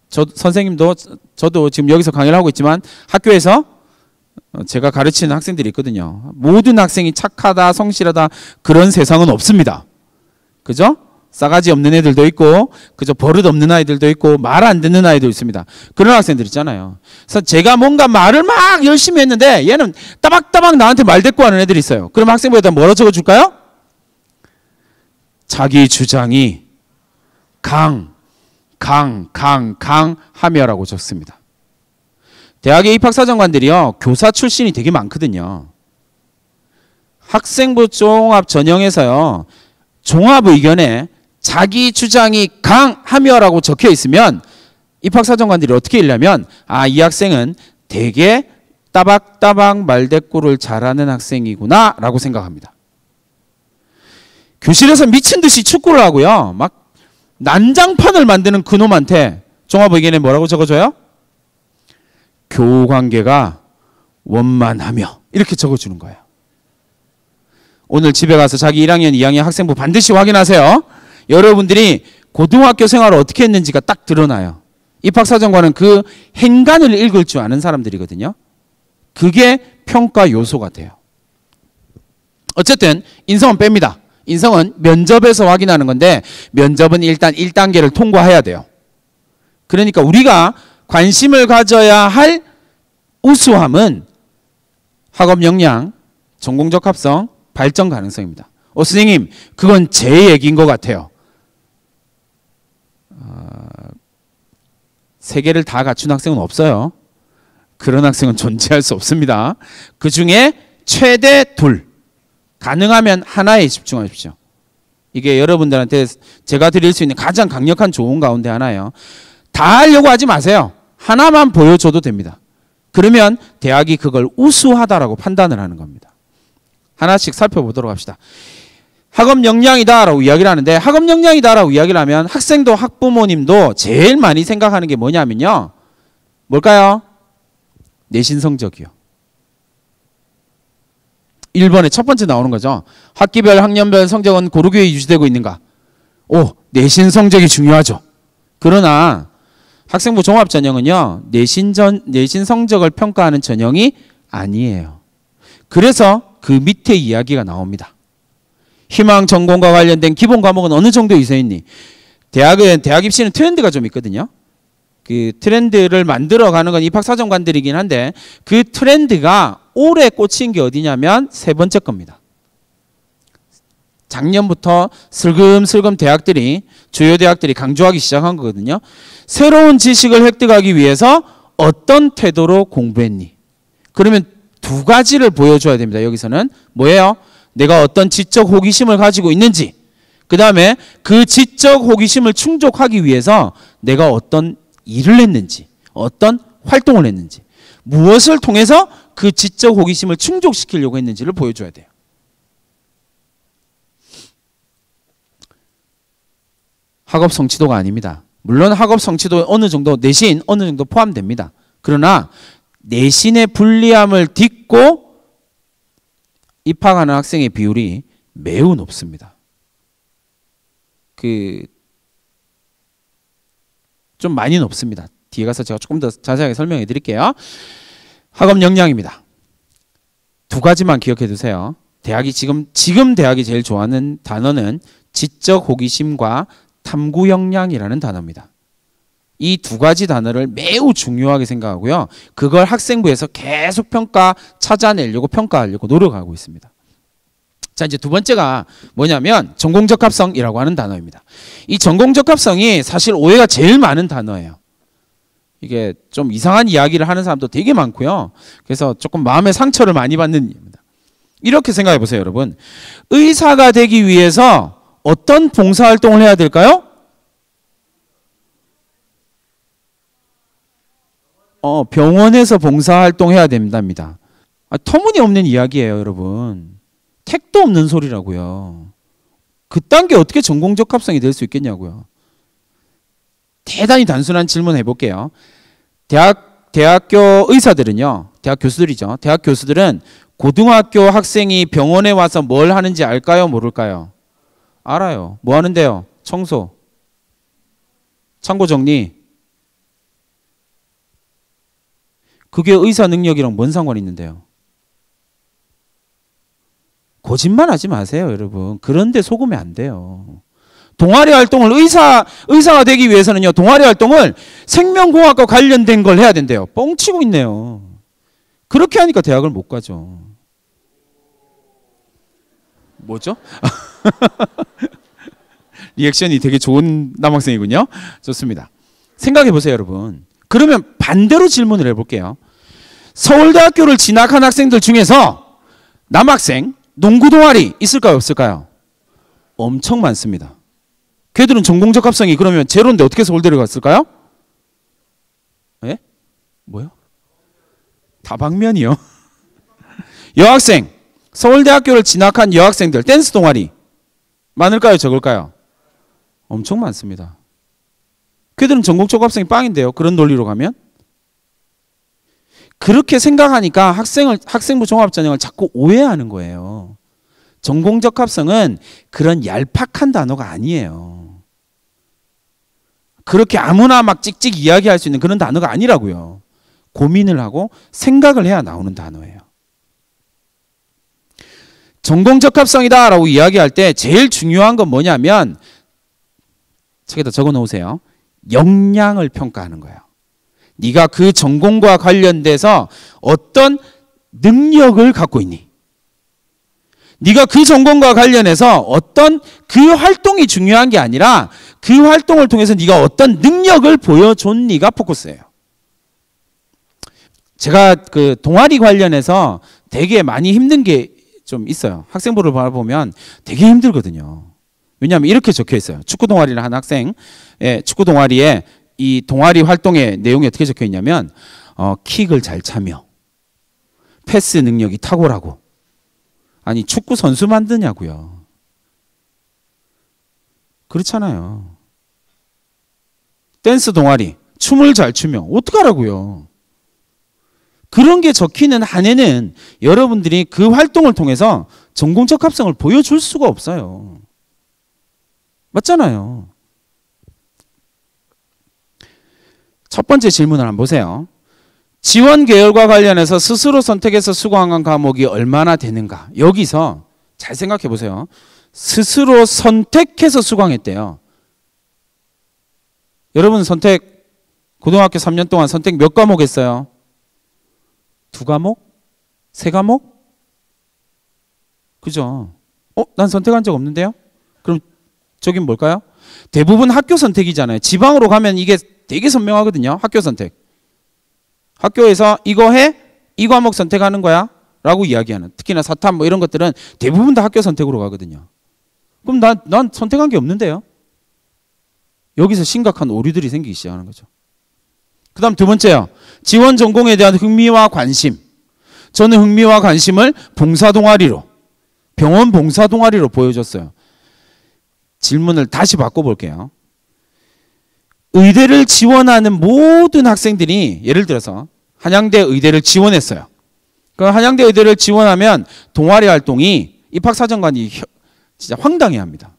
선생님도 저도 지금 여기서 강의를 하고 있지만 학교에서 제가 가르치는 학생들이 있거든요. 모든 학생이 착하다, 성실하다 그런 세상은 없습니다. 그죠? 싸가지 없는 애들도 있고 그죠? 버릇 없는 아이들도 있고 말 안 듣는 아이도 있습니다. 그런 학생들 있잖아요. 그래서 제가 뭔가 말을 막 열심히 했는데 얘는 따박따박 나한테 말대꾸하는 애들이 있어요. 그럼 학생부에다 뭐라 적어줄까요? 자기 주장이 강하며라고 적습니다. 대학의 입학사정관들이요 교사 출신이 되게 많거든요. 학생부 종합 전형에서요 종합 의견에 자기 주장이 강하며라고 적혀 있으면 입학사정관들이 어떻게 읽냐면 이 학생은 되게 따박따박 말대꾸를 잘하는 학생이구나 라고 생각합니다. 교실에서 미친 듯이 축구를 하고요 막 난장판을 만드는 그놈한테 종합 의견에 뭐라고 적어줘요? 교우관계가 원만하며 이렇게 적어주는 거예요. 오늘 집에 가서 자기 1학년, 2학년 학생부 반드시 확인하세요. 여러분들이 고등학교 생활을 어떻게 했는지가 딱 드러나요. 입학사정관은 그 행간을 읽을 줄 아는 사람들이거든요. 그게 평가 요소가 돼요. 어쨌든 인성은 뺍니다. 인성은 면접에서 확인하는 건데 면접은 일단 1단계를 통과해야 돼요. 그러니까 우리가 관심을 가져야 할 우수함은 학업 역량, 전공 적합성, 발전 가능성입니다. 선생님 그건 제 얘기인 것 같아요. 세 개를 다 갖춘 학생은 없어요. 그런 학생은 존재할 수 없습니다. 그 중에 최대 2 가능하면 하나에 집중하십시오. 이게 여러분들한테 제가 드릴 수 있는 가장 강력한 조언 가운데 하나예요. 다 하려고 하지 마세요. 하나만 보여줘도 됩니다. 그러면 대학이 그걸 우수하다라고 판단을 하는 겁니다. 하나씩 살펴보도록 합시다. 학업 역량이다라고 이야기를 하는데 학업 역량이다라고 이야기를 하면 학생도 학부모님도 제일 많이 생각하는 게 뭐냐면요. 뭘까요? 내신 성적이요. 1번에 첫 번째 나오는 거죠. 학기별 학년별 성적은 고르게 유지되고 있는가? 내신 성적이 중요하죠. 그러나 학생부 종합 전형은요. 내신 성적을 평가하는 전형이 아니에요. 그래서 그 밑에 이야기가 나옵니다. 희망 전공과 관련된 기본 과목은 어느 정도 있어 있니? 대학 입시는 트렌드가 좀 있거든요. 그 트렌드를 만들어가는 건 입학사정관들이긴 한데 그 트렌드가 올해 꽂힌 게 어디냐면 세 번째 겁니다. 작년부터 슬금슬금 대학들이, 주요 대학들이 강조하기 시작한 거거든요. 새로운 지식을 획득하기 위해서 어떤 태도로 공부했니? 그러면 두 가지를 보여줘야 됩니다. 여기서는 뭐예요? 내가 어떤 지적 호기심을 가지고 있는지, 그 다음에 그 지적 호기심을 충족하기 위해서 내가 어떤 일을 했는지, 어떤 활동을 했는지, 무엇을 통해서 그 지적 호기심을 충족시키려고 했는지를 보여줘야 돼요. 학업 성취도가 아닙니다. 물론 학업 성취도 어느 정도, 내신 어느 정도 포함됩니다. 그러나 내신의 불리함을 딛고 입학하는 학생의 비율이 매우 높습니다. 좀 많이 높습니다. 뒤에 가서 제가 조금 더 자세하게 설명해 드릴게요. 학업 역량입니다. 두 가지만 기억해 두세요. 대학이 지금 대학이 제일 좋아하는 단어는 지적 호기심과 탐구 역량이라는 단어입니다. 이 두 가지 단어를 매우 중요하게 생각하고요. 그걸 학생부에서 계속 찾아내려고 평가하려고 노력하고 있습니다. 자, 이제 두 번째가 뭐냐면 전공적합성이라고 하는 단어입니다. 이 전공적합성이 사실 오해가 제일 많은 단어예요. 이게 좀 이상한 이야기를 하는 사람도 되게 많고요. 그래서 조금 마음의 상처를 많이 받는 일입니다. 이렇게 생각해 보세요, 여러분. 의사가 되기 위해서 어떤 봉사활동을 해야 될까요? 병원에서 봉사활동해야 된답니다. 터무니없는 이야기예요, 여러분. 택도 없는 소리라고요. 그딴 게 어떻게 전공적합성이 될 수 있겠냐고요. 대단히 단순한 질문 해볼게요. 대학교 의사들은요, 대학 교수들이죠. 대학 교수들은 고등학교 학생이 병원에 와서 뭘 하는지 알까요? 모를까요? 알아요. 뭐 하는데요? 청소, 창고 정리. 그게 의사 능력이랑 뭔 상관이 있는데요? 거짓말 하지 마세요, 여러분. 그런데 속으면 안 돼요. 동아리 활동을 의사가 되기 위해서는요, 동아리 활동을 생명공학과 관련된 걸 해야 된대요. 뻥치고 있네요. 그렇게 하니까 대학을 못 가죠. 뭐죠? 리액션이 되게 좋은 남학생이군요. 좋습니다. 생각해 보세요, 여러분. 그러면 반대로 질문을 해볼게요. 서울대학교를 진학한 학생들 중에서 남학생, 농구 동아리 있을까요, 없을까요? 엄청 많습니다. 걔들은 전공적합성이 그러면 제로인데 어떻게 서울대를 갔을까요? 예? 뭐요? 다방면이요. 여학생, 서울대학교를 진학한 여학생들 댄스 동아리 많을까요, 적을까요? 엄청 많습니다. 걔들은 전공적합성이 빵인데요. 그런 논리로 가면. 그렇게 생각하니까 학생부 종합전형을 자꾸 오해하는 거예요. 전공적합성은 그런 얄팍한 단어가 아니에요. 그렇게 아무나 막 찍찍 이야기할 수 있는 그런 단어가 아니라고요. 고민을 하고 생각을 해야 나오는 단어예요. 전공적합성이다라고 이야기할 때 제일 중요한 건 뭐냐면 책에다 적어 놓으세요. 역량을 평가하는 거예요. 네가 그 전공과 관련돼서 어떤 능력을 갖고 있니? 네가 그 전공과 관련해서 어떤 그 활동이 중요한 게 아니라 그 활동을 통해서 네가 어떤 능력을 보여줬니가 포커스예요. 제가 그 동아리 관련해서 되게 많이 힘든 게 좀 있어요. 학생부를 바라보면 되게 힘들거든요. 왜냐하면 이렇게 적혀 있어요. 축구 동아리를 한 학생, 축구 동아리에 이 동아리 활동의 내용이 어떻게 적혀 있냐면 킥을 잘 차며 패스 능력이 탁월하고. 아니 축구 선수 만드냐고요. 그렇잖아요. 댄스 동아리 춤을 잘 추며 어떡하라고요. 그런 게 적히는 한에는 여러분들이 그 활동을 통해서 전공적 합성을 보여줄 수가 없어요. 맞잖아요. 첫 번째 질문을 한번 보세요. 지원 계열과 관련해서 스스로 선택해서 수강한 과목이 얼마나 되는가. 여기서 잘 생각해 보세요. 스스로 선택해서 수강했대요. 여러분 고등학교 3년 동안 선택 몇 과목 했어요? 2과목? 세 과목? 그죠? 난 선택한 적 없는데요? 그럼 저긴 뭘까요? 대부분 학교 선택이잖아요. 지방으로 가면 이게 되게 선명하거든요. 학교 선택. 학교에서 이거 해? 이 과목 선택하는 거야? 라고 이야기하는. 특히나 사탐 뭐 이런 것들은 대부분 다 학교 선택으로 가거든요. 그럼 난 선택한 게 없는데요? 여기서 심각한 오류들이 생기기 시작하는 거죠. 그 다음 두 번째요. 지원 전공에 대한 흥미와 관심. 저는 흥미와 관심을 봉사동아리로, 병원 봉사동아리로 보여줬어요. 질문을 다시 바꿔볼게요. 의대를 지원하는 모든 학생들이 예를 들어서 한양대 의대를 지원했어요. 그럼 한양대 의대를 지원하면 동아리 활동이 입학사정관이 진짜 황당해합니다.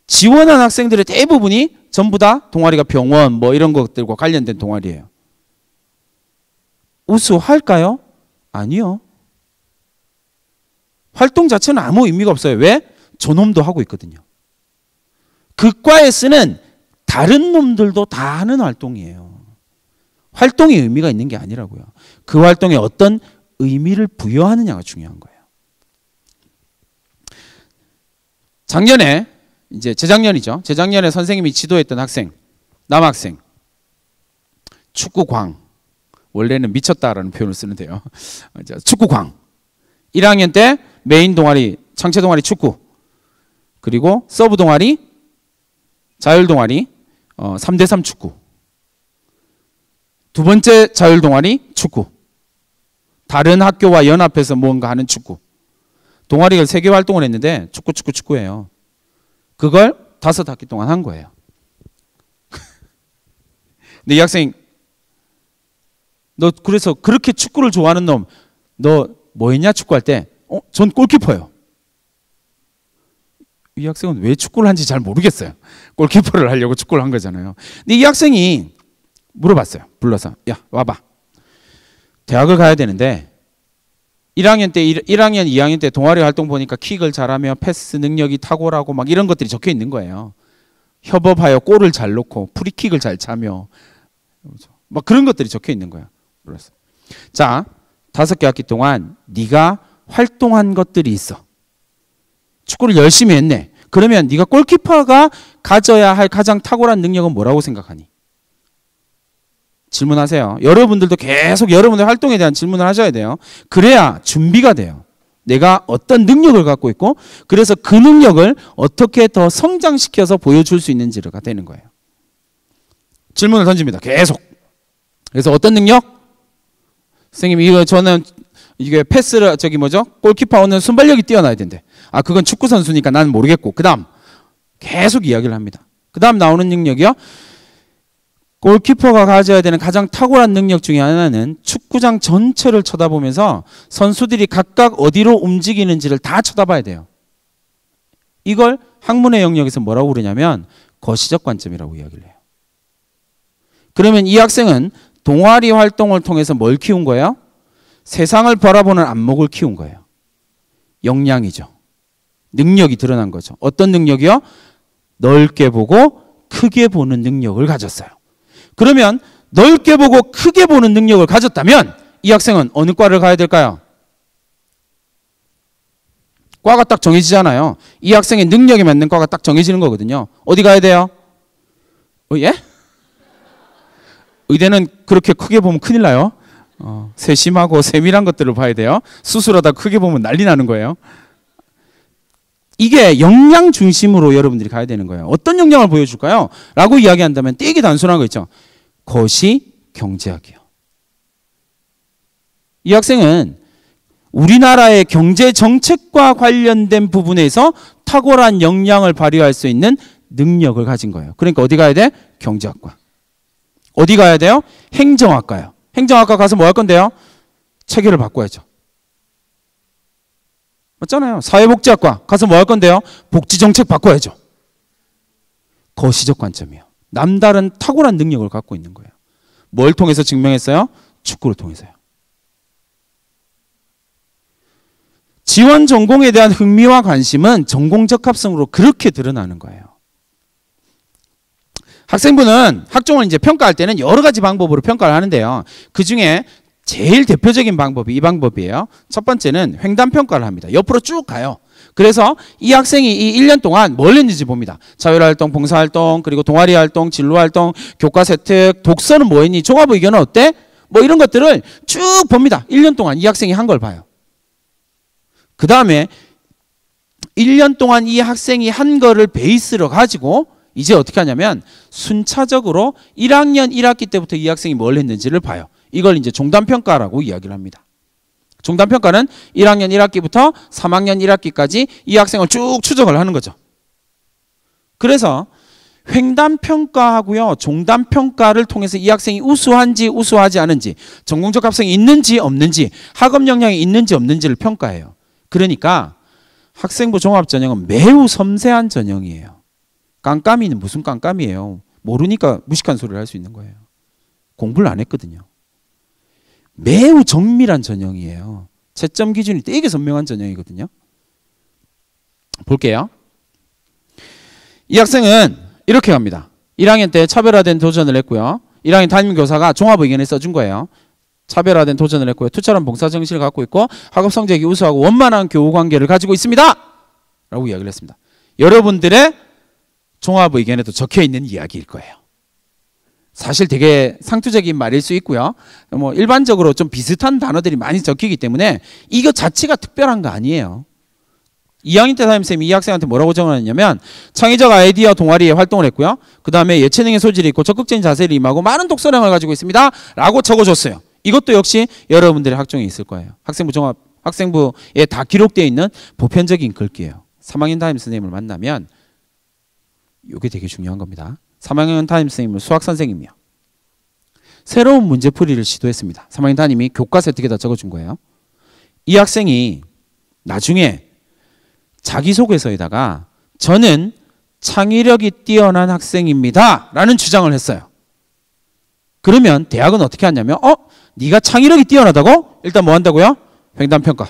지원한 학생들의 대부분이 전부 다 동아리가 병원 뭐 이런 것들과 관련된 동아리예요. 우수할까요? 아니요. 활동 자체는 아무 의미가 없어요. 왜? 저놈도 하고 있거든요. 그 과에 쓰는 다른 놈들도 다 하는 활동이에요. 활동이 의미가 있는 게 아니라고요. 그 활동에 어떤 의미를 부여하느냐가 중요한 거예요. 작년에 이제 재작년이죠. 재작년에 선생님이 지도했던 학생, 남학생, 축구광. 원래는 미쳤다라는 표현을 쓰는데요. 축구광. 1학년 때 메인 동아리, 창체 동아리 축구. 그리고 서브 동아리, 자율 동아리, 3대3 축구. 두 번째 자율 동아리 축구. 다른 학교와 연합해서 뭔가 하는 축구. 동아리를 3개 활동을 했는데 축구예요. 그걸 5학기 동안 한 거예요. 근데 이 학생, 너 그래서 그렇게 축구를 좋아하는 놈, 너 뭐 했냐 축구할 때? 전 골키퍼예요. 이 학생은 왜 축구를 한지 잘 모르겠어요. 골키퍼를 하려고 축구를 한 거잖아요. 근데 이 학생이 물어봤어요. 불러서 야 와봐. 대학을 가야 되는데 1학년, 2학년 때 동아리 활동 보니까 킥을 잘하며 패스 능력이 탁월하고 막 이런 것들이 적혀 있는 거예요. 협업하여 골을 잘 넣고 프리킥을 잘 차며 막 그런 것들이 적혀 있는 거예요. 그래서 자, 5개 학기 동안 네가 활동한 것들이 있어. 축구를 열심히 했네. 그러면 네가 골키퍼가 가져야 할 가장 탁월한 능력은 뭐라고 생각하니? 질문하세요. 여러분들도 계속 여러분의 활동에 대한 질문을 하셔야 돼요. 그래야 준비가 돼요. 내가 어떤 능력을 갖고 있고 그래서 그 능력을 어떻게 더 성장시켜서 보여줄 수 있는지가 되는 거예요. 질문을 던집니다. 계속. 그래서 어떤 능력? 선생님 저는 이게 패스를 골키퍼는 순발력이 뛰어나야 된대. 그건 축구 선수니까 나는 모르겠고. 그다음 계속 이야기를 합니다. 그다음 나오는 능력이요. 골키퍼가 가져야 되는 가장 탁월한 능력 중에 하나는 축구장 전체를 쳐다보면서 선수들이 각각 어디로 움직이는지를 다 쳐다봐야 돼요. 이걸 학문의 영역에서 뭐라고 부르냐면 거시적 관점이라고 이야기를 해요. 그러면 이 학생은 동아리 활동을 통해서 뭘 키운 거예요? 세상을 바라보는 안목을 키운 거예요. 역량이죠. 능력이 드러난 거죠. 어떤 능력이요? 넓게 보고 크게 보는 능력을 가졌어요. 그러면 넓게 보고 크게 보는 능력을 가졌다면 이 학생은 어느 과를 가야 될까요? 과가 딱 정해지잖아요. 이 학생의 능력에 맞는 과가 딱 정해지는 거거든요. 어디 가야 돼요? 예? 의대는 그렇게 크게 보면 큰일 나요. 세심하고 세밀한 것들을 봐야 돼요. 수술하다 크게 보면 난리 나는 거예요. 이게 역량 중심으로 여러분들이 가야 되는 거예요. 어떤 역량을 보여줄까요? 라고 이야기한다면 되게 단순한 거 있죠. 거시 경제학이요. 이 학생은 우리나라의 경제 정책과 관련된 부분에서 탁월한 역량을 발휘할 수 있는 능력을 가진 거예요. 그러니까 어디 가야 돼? 경제학과. 어디 가야 돼요? 행정학과요. 행정학과 가서 뭐 할 건데요? 체계를 바꿔야죠. 맞잖아요. 사회복지학과 가서 뭐 할 건데요? 복지정책 바꿔야죠. 거시적 관점이요. 남다른 탁월한 능력을 갖고 있는 거예요. 뭘 통해서 증명했어요? 축구를 통해서요. 지원 전공에 대한 흥미와 관심은 전공 적합성으로 그렇게 드러나는 거예요. 학생부는 학종을 이제 평가할 때는 여러 가지 방법으로 평가를 하는데요. 그 중에 제일 대표적인 방법이 이 방법이에요. 첫 번째는 횡단평가를 합니다. 옆으로 쭉 가요. 그래서 이 학생이 이 1년 동안 뭘 했는지 봅니다. 자율활동, 봉사활동, 그리고 동아리활동, 진로활동, 교과세특, 독서는 뭐 했니? 종합의견은 어때? 뭐 이런 것들을 쭉 봅니다. 1년 동안 이 학생이 한 걸 봐요. 그 다음에 1년 동안 이 학생이 한 거를 베이스로 가지고 이제 어떻게 하냐면 순차적으로 1학년 1학기 때부터 이 학생이 뭘 했는지를 봐요. 이걸 이제 종단평가라고 이야기를 합니다. 종단평가는 1학년 1학기부터 3학년 1학기까지 이 학생을 쭉 추적을 하는 거죠. 그래서 횡단평가하고요, 종단평가를 통해서 이 학생이 우수한지 우수하지 않은지, 전공적 합성이 있는지 없는지, 학업 역량이 있는지 없는지를 평가해요. 그러니까 학생부 종합전형은 매우 섬세한 전형이에요. 깜깜이는 무슨 깜깜이에요. 모르니까 무식한 소리를 할 수 있는 거예요. 공부를 안 했거든요. 매우 정밀한 전형이에요. 채점 기준이 되게 선명한 전형이거든요. 볼게요. 이 학생은 이렇게 갑니다. 1학년 때 차별화된 도전을 했고요. 1학년 담임교사가 종합의견을 써준 거예요. 차별화된 도전을 했고요. 투철한 봉사정신을 갖고 있고 학업 성적이 우수하고 원만한 교우관계를 가지고 있습니다. 라고 이야기를 했습니다. 여러분들의 종합의견에도 적혀있는 이야기일 거예요. 사실 되게 상투적인 말일 수 있고요. 뭐 일반적으로 좀 비슷한 단어들이 많이 적히기 때문에 이거 자체가 특별한 거 아니에요. 2학년 때 담임쌤이 이 학생한테 뭐라고 적어놨냐면 창의적 아이디어 동아리에 활동을 했고요. 그 다음에 예체능의 소질이 있고 적극적인 자세를 임하고 많은 독서량을 가지고 있습니다. 라고 적어줬어요. 이것도 역시 여러분들의 학종에 있을 거예요. 학생부에 다 기록되어 있는 보편적인 글귀예요. 3학년 담임선생님을 만나면 이게 되게 중요한 겁니다. 3학년 담임선생님은 수학선생님이요. 새로운 문제풀이를 시도했습니다. 3학년 담임이 교과세특에다 적어준 거예요. 이 학생이 나중에 자기소개서에다가 저는 창의력이 뛰어난 학생입니다. 라는 주장을 했어요. 그러면 대학은 어떻게 하냐면 네가 창의력이 뛰어나다고? 일단 뭐 한다고요? 횡단평가.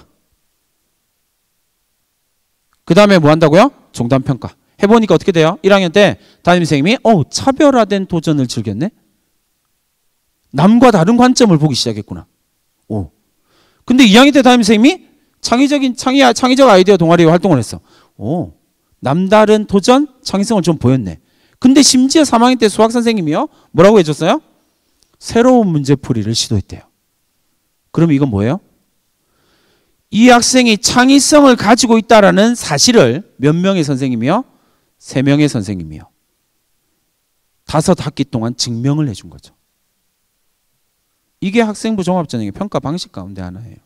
그 다음에 뭐 한다고요? 종단평가. 해보니까 어떻게 돼요? 1학년 때 담임선생님이 차별화된 도전을 즐겼네? 남과 다른 관점을 보기 시작했구나. 근데 2학년 때 담임선생님이 창의적 아이디어 동아리 활동을 했어. 남다른 도전, 창의성을 좀 보였네. 근데 심지어 3학년 때 수학선생님이요? 뭐라고 해줬어요? 새로운 문제풀이를 시도했대요. 그럼 이건 뭐예요? 이 학생이 창의성을 가지고 있다는 사실을 몇 명의 선생님이요? 3명의 선생님이요. 5학기 동안 증명을 해준 거죠. 이게 학생부 종합전형의 평가 방식 가운데 하나예요.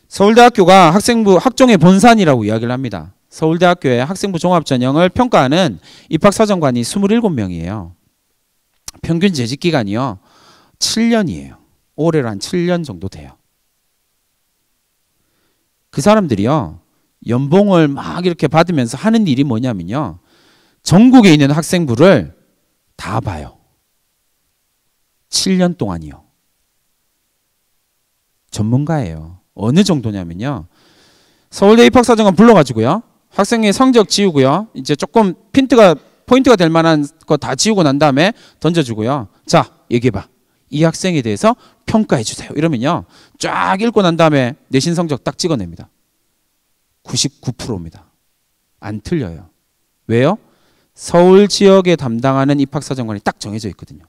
서울대학교가 학생부 학종의 본산이라고 이야기를 합니다. 서울대학교의 학생부 종합전형을 평가하는 입학사정관이 27명이에요. 평균 재직기간이요 7년이에요. 올해로 한 7년 정도 돼요. 그 사람들이요 연봉을 막 이렇게 받으면서 하는 일이 뭐냐면요 전국에 있는 학생부를 다 봐요. 7년 동안이요. 전문가예요. 어느 정도냐면요 서울대 입학사정관 불러가지고요 학생의 성적 지우고요 이제 조금 포인트가 될 만한 거 다 지우고 난 다음에 던져주고요. 자 얘기해봐. 이 학생에 대해서 평가해 주세요. 이러면요 쫙 읽고 난 다음에 내신 성적 딱 찍어냅니다. 99%입니다. 안 틀려요. 왜요? 서울 지역에 담당하는 입학사정관이 딱 정해져 있거든요.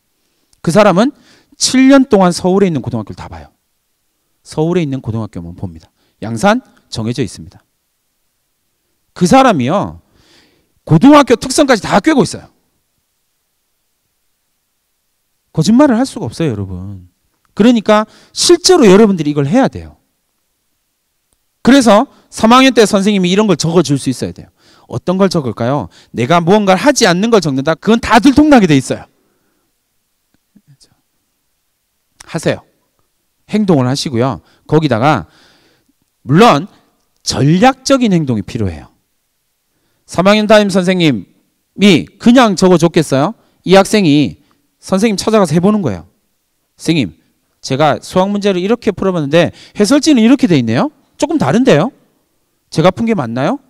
그 사람은 7년 동안 서울에 있는 고등학교를 다 봐요. 서울에 있는 고등학교만 봅니다. 양산 정해져 있습니다. 그 사람이요 고등학교 특성까지 다 꿰고 있어요. 거짓말을 할 수가 없어요, 여러분. 그러니까 실제로 여러분들이 이걸 해야 돼요. 그래서 3학년 때 선생님이 이런 걸 적어줄 수 있어야 돼요. 어떤 걸 적을까요? 내가 무언가를 하지 않는 걸 적는다? 그건 다 들통나게 돼 있어요. 하세요. 행동을 하시고요. 거기다가 물론 전략적인 행동이 필요해요. 3학년 담임 선생님이 그냥 적어줬겠어요? 이 학생이 선생님 찾아가서 해보는 거예요. 선생님, 제가 수학 문제를 이렇게 풀어봤는데 해설지는 이렇게 돼 있네요. 조금 다른데요? 제가 푼 게 맞나요?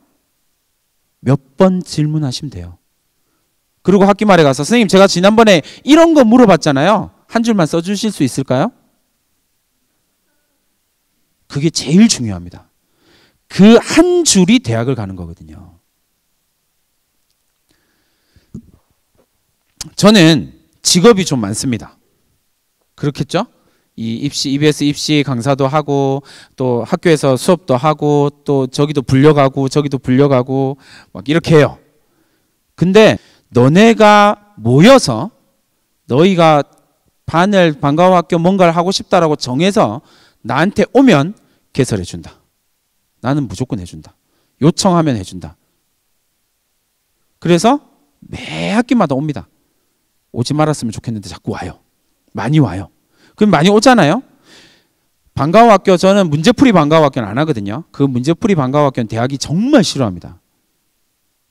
몇 번 질문하시면 돼요. 그리고 학기 말에 가서 선생님 제가 지난번에 이런 거 물어봤잖아요. 한 줄만 써주실 수 있을까요? 그게 제일 중요합니다. 그 한 줄이 대학을 가는 거거든요. 저는 직업이 좀 많습니다. 그렇겠죠? EBS 입시 강사도 하고 또 학교에서 수업도 하고 또 저기도 불려가고 저기도 불려가고 막 이렇게 해요. 근데 너네가 모여서 너희가 방과후 학교 뭔가를 하고 싶다라고 정해서 나한테 오면 개설해 준다. 나는 무조건 해준다. 요청하면 해준다. 그래서 매 학기마다 옵니다. 오지 말았으면 좋겠는데 자꾸 와요. 많이 와요. 그럼 많이 오잖아요. 방과후 학교, 저는 문제풀이 방과후 학교는 안 하거든요. 그 문제풀이 방과후 학교는 대학이 정말 싫어합니다.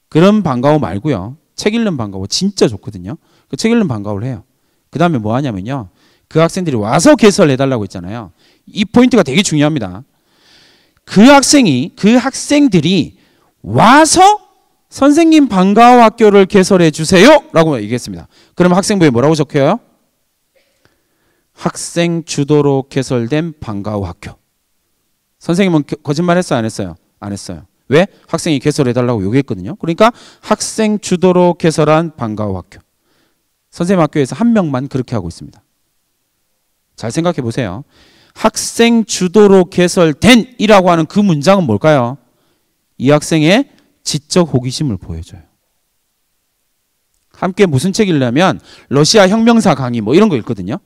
그런 방과후 말고요. 책 읽는 방과후 진짜 좋거든요. 그 책 읽는 방과후를 해요. 그 다음에 뭐 하냐면요. 그 학생들이 와서 개설해달라고 했잖아요. 이 포인트가 되게 중요합니다. 그 학생들이 와서 선생님 방과후 학교를 개설해 주세요 라고 얘기했습니다. 그럼 학생부에 뭐라고 적혀요? 학생 주도로 개설된 방과후 학교. 선생님은 거짓말 했어요? 안 했어요? 안 했어요. 왜? 학생이 개설해달라고 요구했거든요. 그러니까 학생 주도로 개설한 방과후 학교. 선생님 학교에서 한 명만 그렇게 하고 있습니다. 잘 생각해 보세요. 학생 주도로 개설된 이라고 하는 그 문장은 뭘까요? 이 학생의 지적 호기심을 보여줘요. 함께 무슨 책 읽냐면 러시아 혁명사 강의 뭐 이런 거 읽거든요.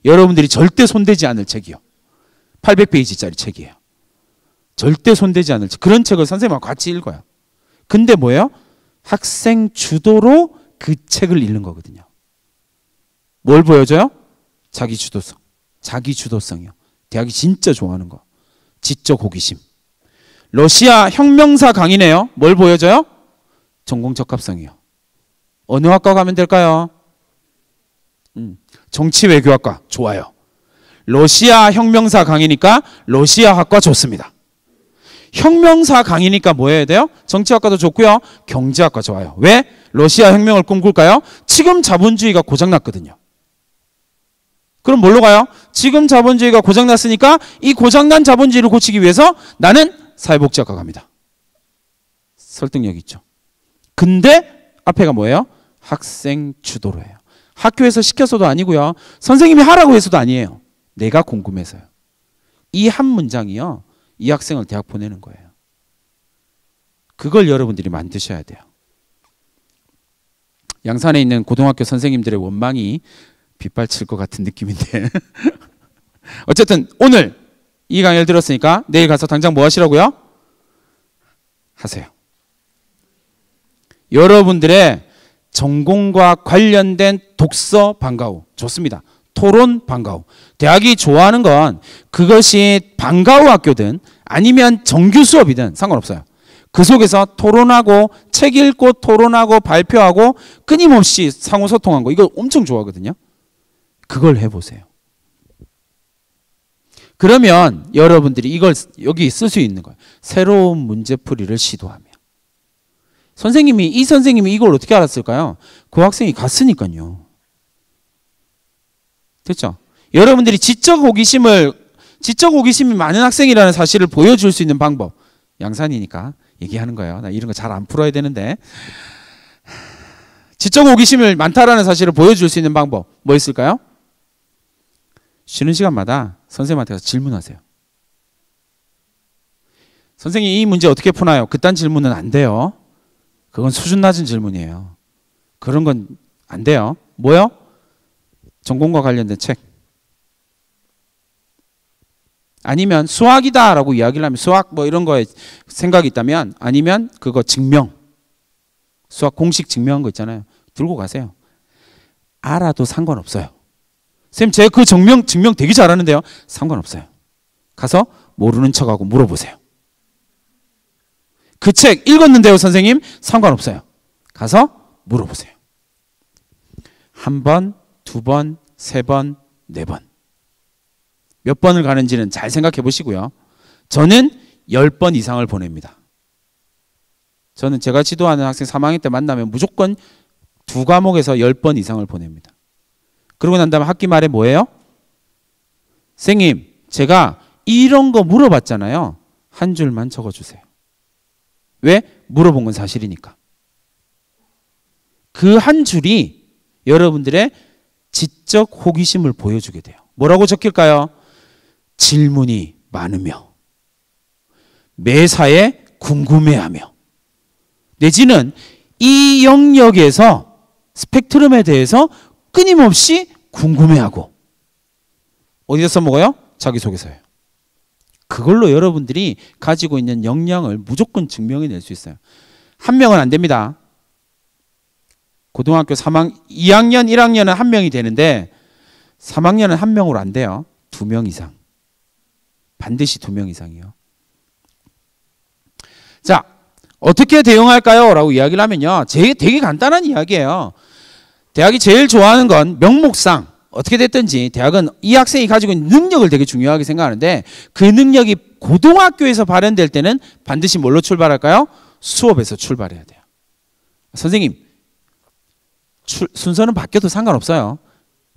여러분들이 절대 손대지 않을 책이요. 800페이지짜리 책이에요. 절대 손대지 않을 책. 그런 책을 선생님하고 같이 읽어요. 근데 뭐예요? 학생 주도로 그 책을 읽는 거거든요. 뭘 보여줘요? 자기 주도성. 자기 주도성이요. 대학이 진짜 좋아하는 거. 지적 호기심. 러시아 혁명사 강의네요. 뭘 보여줘요? 전공 적합성이요. 어느 학과 가면 될까요? 정치외교학과 좋아요. 러시아 혁명사 강의니까 러시아학과 좋습니다. 혁명사 강의니까 뭐 해야 돼요? 정치학과도 좋고요. 경제학과 좋아요. 왜? 러시아 혁명을 꿈꿀까요? 지금 자본주의가 고장났거든요. 그럼 뭘로 가요? 지금 자본주의가 고장났으니까 이 고장난 자본주의를 고치기 위해서 나는 사회복지학과 갑니다. 설득력 있죠. 근데 앞에가 뭐예요? 학생 주도로 해요. 학교에서 시켜서도 아니고요. 선생님이 하라고 해서도 아니에요. 내가 궁금해서요. 이 한 문장이요. 이 학생을 대학 보내는 거예요. 그걸 여러분들이 만드셔야 돼요. 양산에 있는 고등학교 선생님들의 원망이 빗발칠 것 같은 느낌인데 어쨌든 오늘 이 강의를 들었으니까 내일 가서 당장 뭐 하시라고요? 하세요. 여러분들의 전공과 관련된 독서 방과후 좋습니다. 토론 방과후. 대학이 좋아하는 건 그것이 방과후 학교든 아니면 정규 수업이든 상관없어요. 그 속에서 토론하고 책 읽고 토론하고 발표하고 끊임없이 상호소통한 거 이거 엄청 좋아하거든요. 그걸 해보세요. 그러면 여러분들이 이걸 여기 쓸 수 있는 거예요. 새로운 문제풀이를 시도하며. 이 선생님이 이걸 어떻게 알았을까요? 그 학생이 갔으니까요. 됐죠? 여러분들이 지적 호기심이 많은 학생이라는 사실을 보여줄 수 있는 방법. 양산이니까 얘기하는 거예요. 나 이런 거 잘 안 풀어야 되는데. 지적 호기심을 많다라는 사실을 보여줄 수 있는 방법. 뭐 있을까요? 쉬는 시간마다 선생님한테 가서 질문하세요. 선생님 이 문제 어떻게 푸나요? 그딴 질문은 안 돼요. 그건 수준 낮은 질문이에요. 그런 건 안 돼요. 뭐요? 전공과 관련된 책. 아니면 수학이다라고 이야기를 하면 수학 뭐 이런 거에 생각이 있다면 아니면 그거 증명. 수학 공식 증명한 거 있잖아요. 들고 가세요. 알아도 상관없어요. 선생님 제가 그 증명 되게 잘하는데요. 상관없어요. 가서 모르는 척하고 물어보세요. 그 책 읽었는데요 선생님? 상관없어요. 가서 물어보세요. 한 번, 두 번, 세 번, 네 번. 몇 번을 가는지는 잘 생각해 보시고요. 저는 10번 이상을 보냅니다. 저는 제가 지도하는 학생 3학년 때 만나면 무조건 2과목에서 10번 이상을 보냅니다. 그러고 난 다음에 학기 말에 뭐예요? 선생님, 제가 이런 거 물어봤잖아요. 한 줄만 적어주세요. 왜? 물어본 건 사실이니까. 그 한 줄이 여러분들의 지적 호기심을 보여주게 돼요. 뭐라고 적힐까요? 질문이 많으며 매사에 궁금해하며 내지는 이 영역에서 스펙트럼에 대해서 끊임없이 궁금해하고 어디서 써먹어요? 자기소개서예요. 그걸로 여러분들이 가지고 있는 역량을 무조건 증명해낼 수 있어요. 한 명은 안 됩니다. 고등학교 2학년, 1학년은 한 명이 되는데 3학년은 한 명으로 안 돼요. 2명 이상. 반드시 2명 이상이요. 자, 어떻게 대응할까요? 라고 이야기를 하면요. 되게 간단한 이야기예요. 대학이 제일 좋아하는 건 명목상 어떻게 됐든지 대학은 이 학생이 가지고 있는 능력을 되게 중요하게 생각하는데 그 능력이 고등학교에서 발현될 때는 반드시 뭘로 출발할까요? 수업에서 출발해야 돼요. 선생님, 순서는 바뀌어도 상관없어요.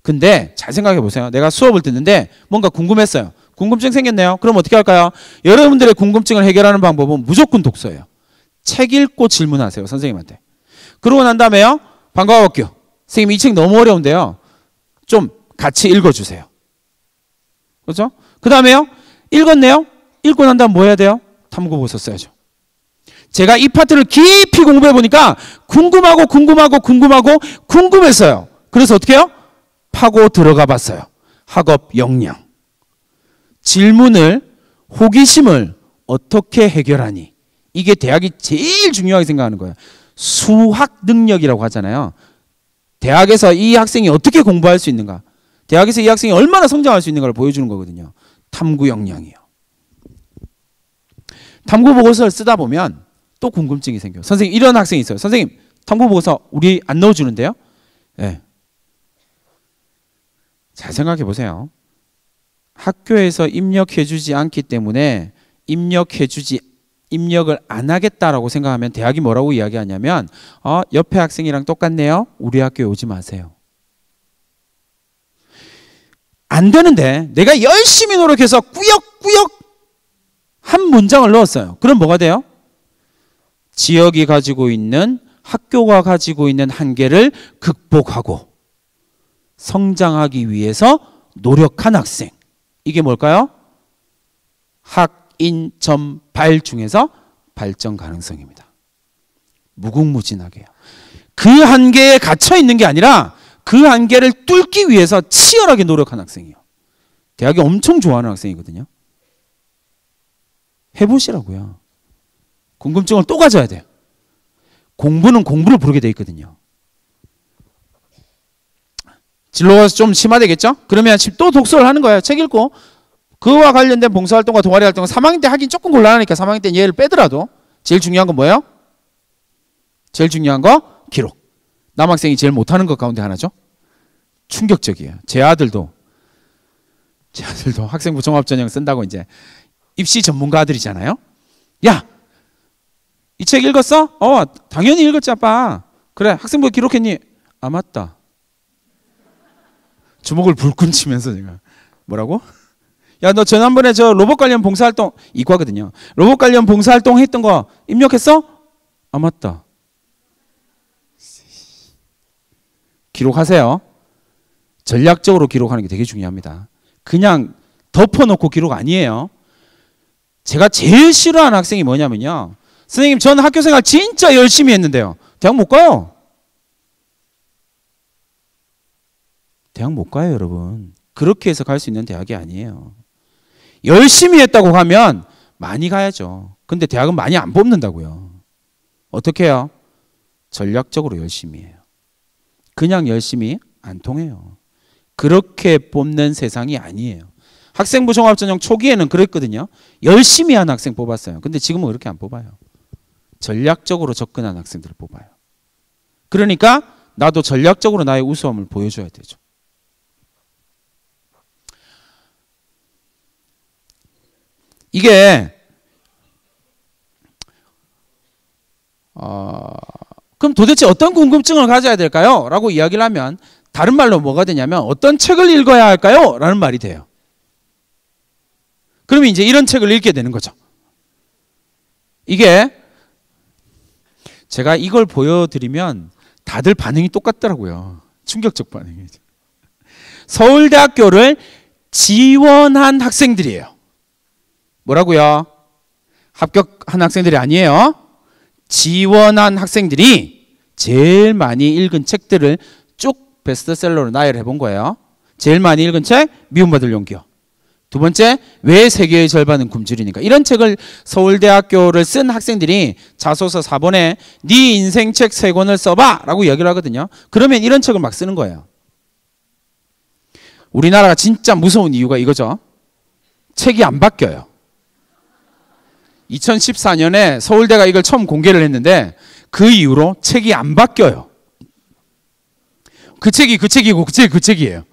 근데 잘 생각해 보세요. 내가 수업을 듣는데 뭔가 궁금했어요. 궁금증 생겼네요. 그럼 어떻게 할까요? 여러분들의 궁금증을 해결하는 방법은 무조건 독서예요. 책 읽고 질문하세요. 선생님한테. 그러고 난 다음에요. 방과후 학교. 선생님 이 책 너무 어려운데요. 좀 같이 읽어주세요. 그렇죠? 그 다음에요. 읽었네요. 읽고 난 다음 뭐 해야 돼요? 탐구보고서 써야죠. 제가 이 파트를 깊이 공부해 보니까 궁금했어요. 그래서 어떻게 해요? 파고 들어가 봤어요. 학업 역량. 질문을, 호기심을 어떻게 해결하니? 이게 대학이 제일 중요하게 생각하는 거예요. 수학 능력이라고 하잖아요. 대학에서 이 학생이 어떻게 공부할 수 있는가? 대학에서 이 학생이 얼마나 성장할 수 있는가를 보여주는 거거든요. 탐구 역량이요. 탐구 보고서를 쓰다 보면 또 궁금증이 생겨요. 선생님, 이런 학생이 있어요. 선생님, 탐구 보고서 우리 안 넣어주는데요? 네. 잘 생각해 보세요. 학교에서 입력해주지 않기 때문에 입력을 안 하겠다라고 생각하면 대학이 뭐라고 이야기하냐면 옆에 학생이랑 똑같네요. 우리 학교에 오지 마세요. 안 되는데 내가 열심히 노력해서 꾸역꾸역 한 문장을 넣었어요. 그럼 뭐가 돼요? 지역이 가지고 있는 학교가 가지고 있는 한계를 극복하고 성장하기 위해서 노력한 학생. 이게 뭘까요? 학인점발 중에서 발전 가능성입니다. 무궁무진하게요. 그 한계에 갇혀 있는 게 아니라 그 한계를 뚫기 위해서 치열하게 노력한 학생이에요. 대학이 엄청 좋아하는 학생이거든요. 해보시라고요. 궁금증을 또 가져야 돼요. 공부는 공부를 부르게 돼 있거든요. 진로가 좀 심화되겠죠? 그러면 또 독서를 하는 거예요. 책 읽고 그와 관련된 봉사활동과 동아리활동은 3학년 때 하긴 조금 곤란하니까 3학년 때 얘를 빼더라도 제일 중요한 건 뭐예요? 제일 중요한 거 기록. 남학생이 제일 못하는 것 가운데 하나죠. 충격적이에요. 제 아들도 학생부 종합전형 쓴다고 이제 입시 전문가들이잖아요. 야, 이 책 읽었어? 당연히 읽었지 아빠. 그래, 학생부 기록했니? 아, 맞다. 주먹을 불끈 치면서 제가 뭐라고? 야, 너 지난번에 저 로봇 관련 봉사활동 이과거든요. 로봇 관련 봉사활동 했던 거 입력했어? 아, 맞다. 기록하세요. 전략적으로 기록하는 게 되게 중요합니다. 그냥 덮어놓고 기록 아니에요. 제가 제일 싫어하는 학생이 뭐냐면요. 선생님, 저는 학교생활 진짜 열심히 했는데요. 대학 못 가요. 대학 못 가요, 여러분. 그렇게 해서 갈 수 있는 대학이 아니에요. 열심히 했다고 가면 많이 가야죠. 근데 대학은 많이 안 뽑는다고요. 어떻게 해요? 전략적으로 열심히 해요. 그냥 열심히 안 통해요. 그렇게 뽑는 세상이 아니에요. 학생부 종합전형 초기에는 그랬거든요. 열심히 한 학생 뽑았어요. 근데 지금은 그렇게 안 뽑아요. 전략적으로 접근한 학생들을 뽑아요. 그러니까 나도 전략적으로 나의 우수함을 보여줘야 되죠. 이게 그럼 도대체 어떤 궁금증을 가져야 될까요? 라고 이야기를 하면 다른 말로 뭐가 되냐면 어떤 책을 읽어야 할까요? 라는 말이 돼요. 그러면 이제 이런 책을 읽게 되는 거죠. 이게 제가 이걸 보여드리면 다들 반응이 똑같더라고요. 충격적 반응이죠. 서울대학교를 지원한 학생들이에요. 뭐라고요? 합격한 학생들이 아니에요. 지원한 학생들이 제일 많이 읽은 책들을 쭉 베스트셀러로 나열해 본 거예요. 제일 많이 읽은 책 미움받을 용기요. 두 번째, 왜 세계의 절반은 굶주리니까. 이런 책을 서울대학교를 쓴 학생들이 자소서 4번에 네 인생 책 3권을 써봐 라고 이야기를 하거든요. 그러면 이런 책을 막 쓰는 거예요. 우리나라가 진짜 무서운 이유가 이거죠. 책이 안 바뀌어요. 2014년에 서울대가 이걸 처음 공개를 했는데 그 이후로 책이 안 바뀌어요. 그 책이 그 책이고 그 책이 그 책이에요.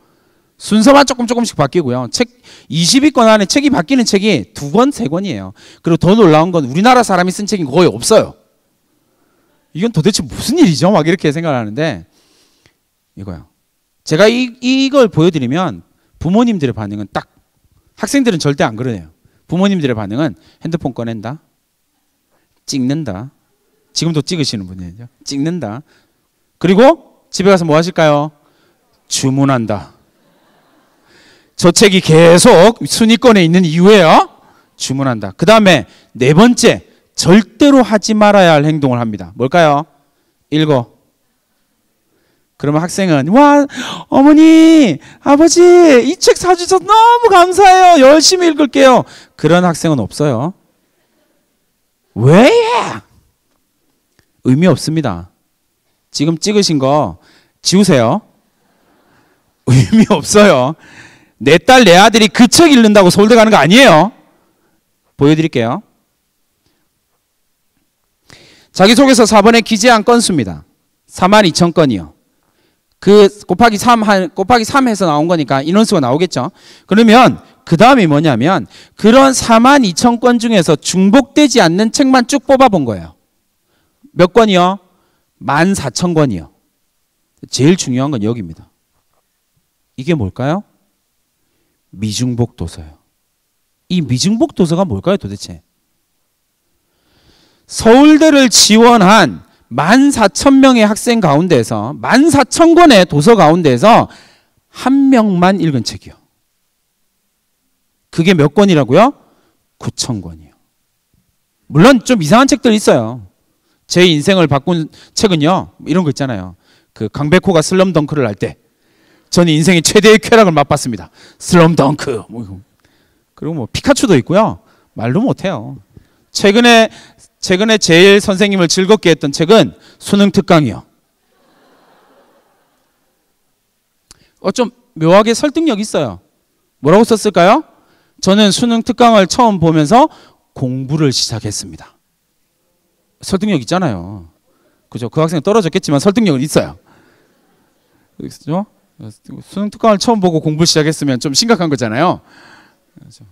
순서만 조금씩 바뀌고요. 책 20위권 안에 책이 바뀌는 책이 2권, 3권이에요. 그리고 더 놀라운 건 우리나라 사람이 쓴 책이 거의 없어요. 이건 도대체 무슨 일이죠? 막 이렇게 생각하는데 이거요. 제가 이걸 보여드리면 부모님들의 반응은 딱, 학생들은 절대 안 그러네요. 부모님들의 반응은 핸드폰 꺼낸다, 찍는다. 지금도 찍으시는 분이죠. 찍는다. 그리고 집에 가서 뭐 하실까요? 주문한다. 저 책이 계속 순위권에 있는 이유예요. 주문한다. 그 다음에 4번째, 절대로 하지 말아야 할 행동을 합니다. 뭘까요? 읽어. 그러면 학생은 와, 어머니, 아버지, 이 책 사주셔서 너무 감사해요. 열심히 읽을게요. 그런 학생은 없어요. 왜? 의미 없습니다. 지금 찍으신 거 지우세요. 의미 없어요. 내 딸, 내 아들이 그 책 읽는다고 서울대 가는 거 아니에요. 보여드릴게요. 자기소개서 4번에 기재한 건수입니다. 42,000건이요. 그 곱하기 3 해서 나온 거니까 인원수가 나오겠죠. 그러면 그 다음이 뭐냐면 그런 42,000건 중에서 중복되지 않는 책만 쭉 뽑아본 거예요. 몇 권이요? 14,000권이요. 제일 중요한 건 여기입니다. 이게 뭘까요? 미중복 도서요. 이 미중복 도서가 뭘까요, 도대체? 서울대를 지원한 14,000명의 학생 가운데서 14,000권의 도서 가운데서 한 명만 읽은 책이요. 그게 몇 권이라고요? 9,000권이요. 물론 좀 이상한 책들 있어요. 제 인생을 바꾼 책은요, 이런 거 있잖아요. 그 강백호가 슬럼덩크를 할 때 저는 인생의 최대의 쾌락을 맛봤습니다. 슬럼덩크. 그리고 뭐 피카츄도 있고요. 말도 못해요. 최근에 제일 선생님을 즐겁게 했던 책은 수능 특강이요. 좀 묘하게 설득력 있어요. 뭐라고 썼을까요? 저는 수능 특강을 처음 보면서 공부를 시작했습니다. 설득력 있잖아요. 그죠? 그 학생은 떨어졌겠지만 설득력은 있어요. 그죠? 수능 특강을 처음 보고 공부를 시작했으면 좀 심각한 거잖아요. 그렇죠.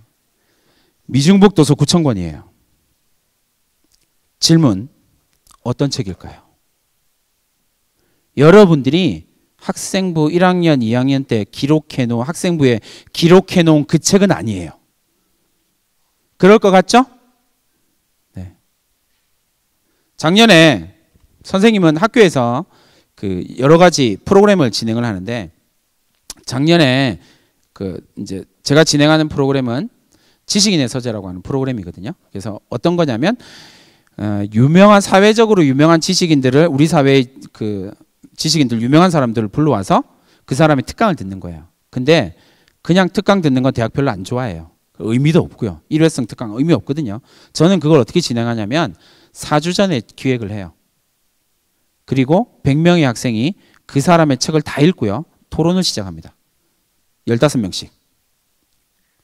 미중복 도서 9,000권이에요. 질문, 어떤 책일까요? 여러분들이 학생부 1학년, 2학년 때 학생부에 기록해 놓은 그 책은 아니에요. 그럴 것 같죠? 네. 작년에 선생님은 학교에서 그 여러 가지 프로그램을 진행을 하는데, 작년에 이제 제가 진행하는 프로그램은 지식인의 서재라고 하는 프로그램이거든요. 그래서 어떤 거냐면 사회적으로 유명한 지식인들을, 우리 사회의 그 지식인들, 유명한 사람들을 불러와서 그 사람의 특강을 듣는 거예요. 근데 그냥 특강 듣는 건 대학 별로 안 좋아해요. 의미도 없고요. 일회성 특강 의미 없거든요. 저는 그걸 어떻게 진행하냐면 4주 전에 기획을 해요. 그리고 100명의 학생이 그 사람의 책을 다 읽고요. 토론을 시작합니다. 15명씩.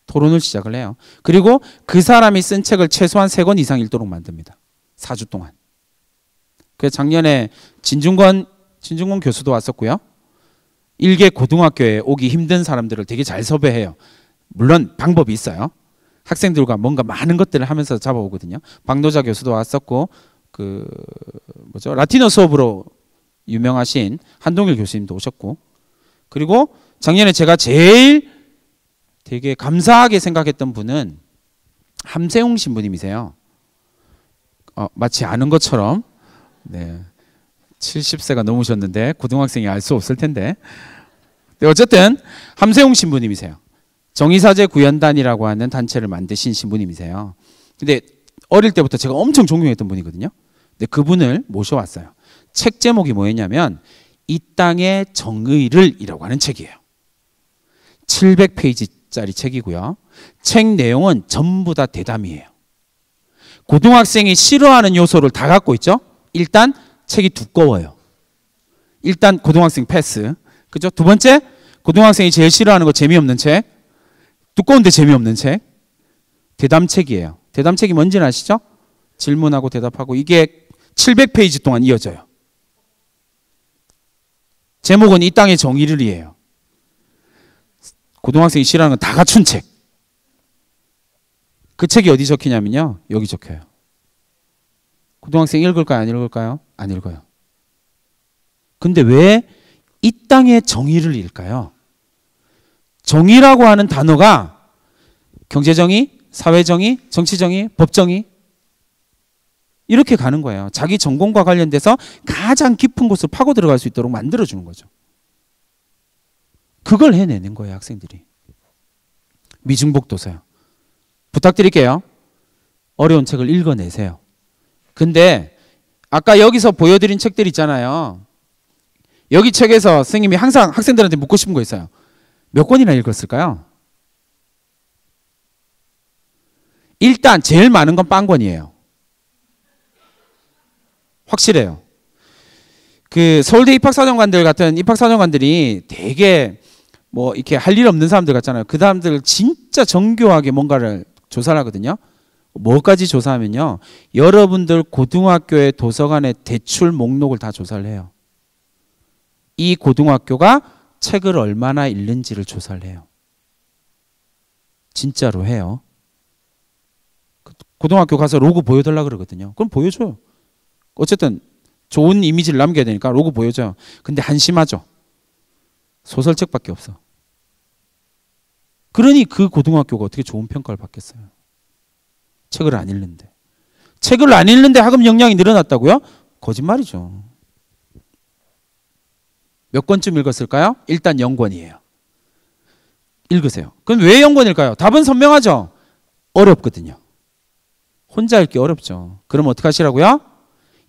토론을 시작을 해요. 그리고 그 사람이 쓴 책을 최소한 3권 이상 읽도록 만듭니다. 4주 동안. 그래서 작년에 진중권 교수도 왔었고요. 일개 고등학교에 오기 힘든 사람들을 되게 잘 섭외해요. 물론 방법이 있어요. 학생들과 뭔가 많은 것들을 하면서 잡아오거든요. 박노자 교수도 왔었고, 라틴어 수업으로 유명하신 한동일 교수님도 오셨고, 그리고 작년에 제가 제일 되게 감사하게 생각했던 분은 함세웅 신부님이세요. 마치 아는 것처럼. 네. 70세가 넘으셨는데 고등학생이 알 수 없을 텐데. 네, 어쨌든 함세웅 신부님이세요. 정의사제 구현단이라고 하는 단체를 만드신 신부님이세요. 근데 어릴 때부터 제가 엄청 존경했던 분이거든요. 근데 그분을 모셔왔어요. 책 제목이 뭐였냐면 이 땅의 정의를 이라고 하는 책이에요. 700페이지짜리 책이고요. 책 내용은 전부 다 대담이에요. 고등학생이 싫어하는 요소를 다 갖고 있죠. 일단 책이 두꺼워요. 일단 고등학생 패스. 그죠? 두 번째, 고등학생이 제일 싫어하는 거 재미없는 책. 두꺼운데 재미없는 책. 대담책이에요. 대담책이 뭔지는 아시죠? 질문하고 대답하고 이게 700페이지 동안 이어져요. 제목은 이 땅의 정의를이에요. 고등학생이 싫어하는 건 다 갖춘 책. 그 책이 어디 적히냐면요. 여기 적혀요. 고등학생 읽을까요? 안 읽을까요? 안 읽어요. 근데 왜 이 땅의 정의를 읽을까요? 정의라고 하는 단어가 경제정의, 사회정의, 정치정의, 법정의 이렇게 가는 거예요. 자기 전공과 관련돼서 가장 깊은 곳을 파고 들어갈 수 있도록 만들어주는 거죠. 그걸 해내는 거예요, 학생들이. 미중복도서요. 부탁드릴게요. 어려운 책을 읽어내세요. 근데 아까 여기서 보여드린 책들 있잖아요. 여기 책에서 선생님이 항상 학생들한테 묻고 싶은 거 있어요. 몇 권이나 읽었을까요? 일단 제일 많은 건 빵권이에요. 확실해요. 그 서울대 입학사정관들 같은 입학사정관들이 되게 뭐 이렇게 할 일 없는 사람들 같잖아요. 그 사람들 진짜 정교하게 뭔가를 조사를 하거든요. 뭐까지 조사하면요. 여러분들 고등학교의 도서관의 대출 목록을 다 조사를 해요. 이 고등학교가 책을 얼마나 읽는지를 조사를 해요. 진짜로 해요. 고등학교 가서 로고 보여달라 그러거든요. 그럼 보여줘요. 어쨌든 좋은 이미지를 남겨야 되니까 로고 보여줘요. 근데 한심하죠. 소설책밖에 없어. 그러니 그 고등학교가 어떻게 좋은 평가를 받겠어요. 책을 안 읽는데. 책을 안 읽는데 학업 역량이 늘어났다고요? 거짓말이죠. 몇 권쯤 읽었을까요? 일단 0권이에요. 읽으세요. 그럼 왜 0권일까요? 답은 선명하죠. 어렵거든요. 혼자 읽기 어렵죠. 그럼 어떻게 하시라고요?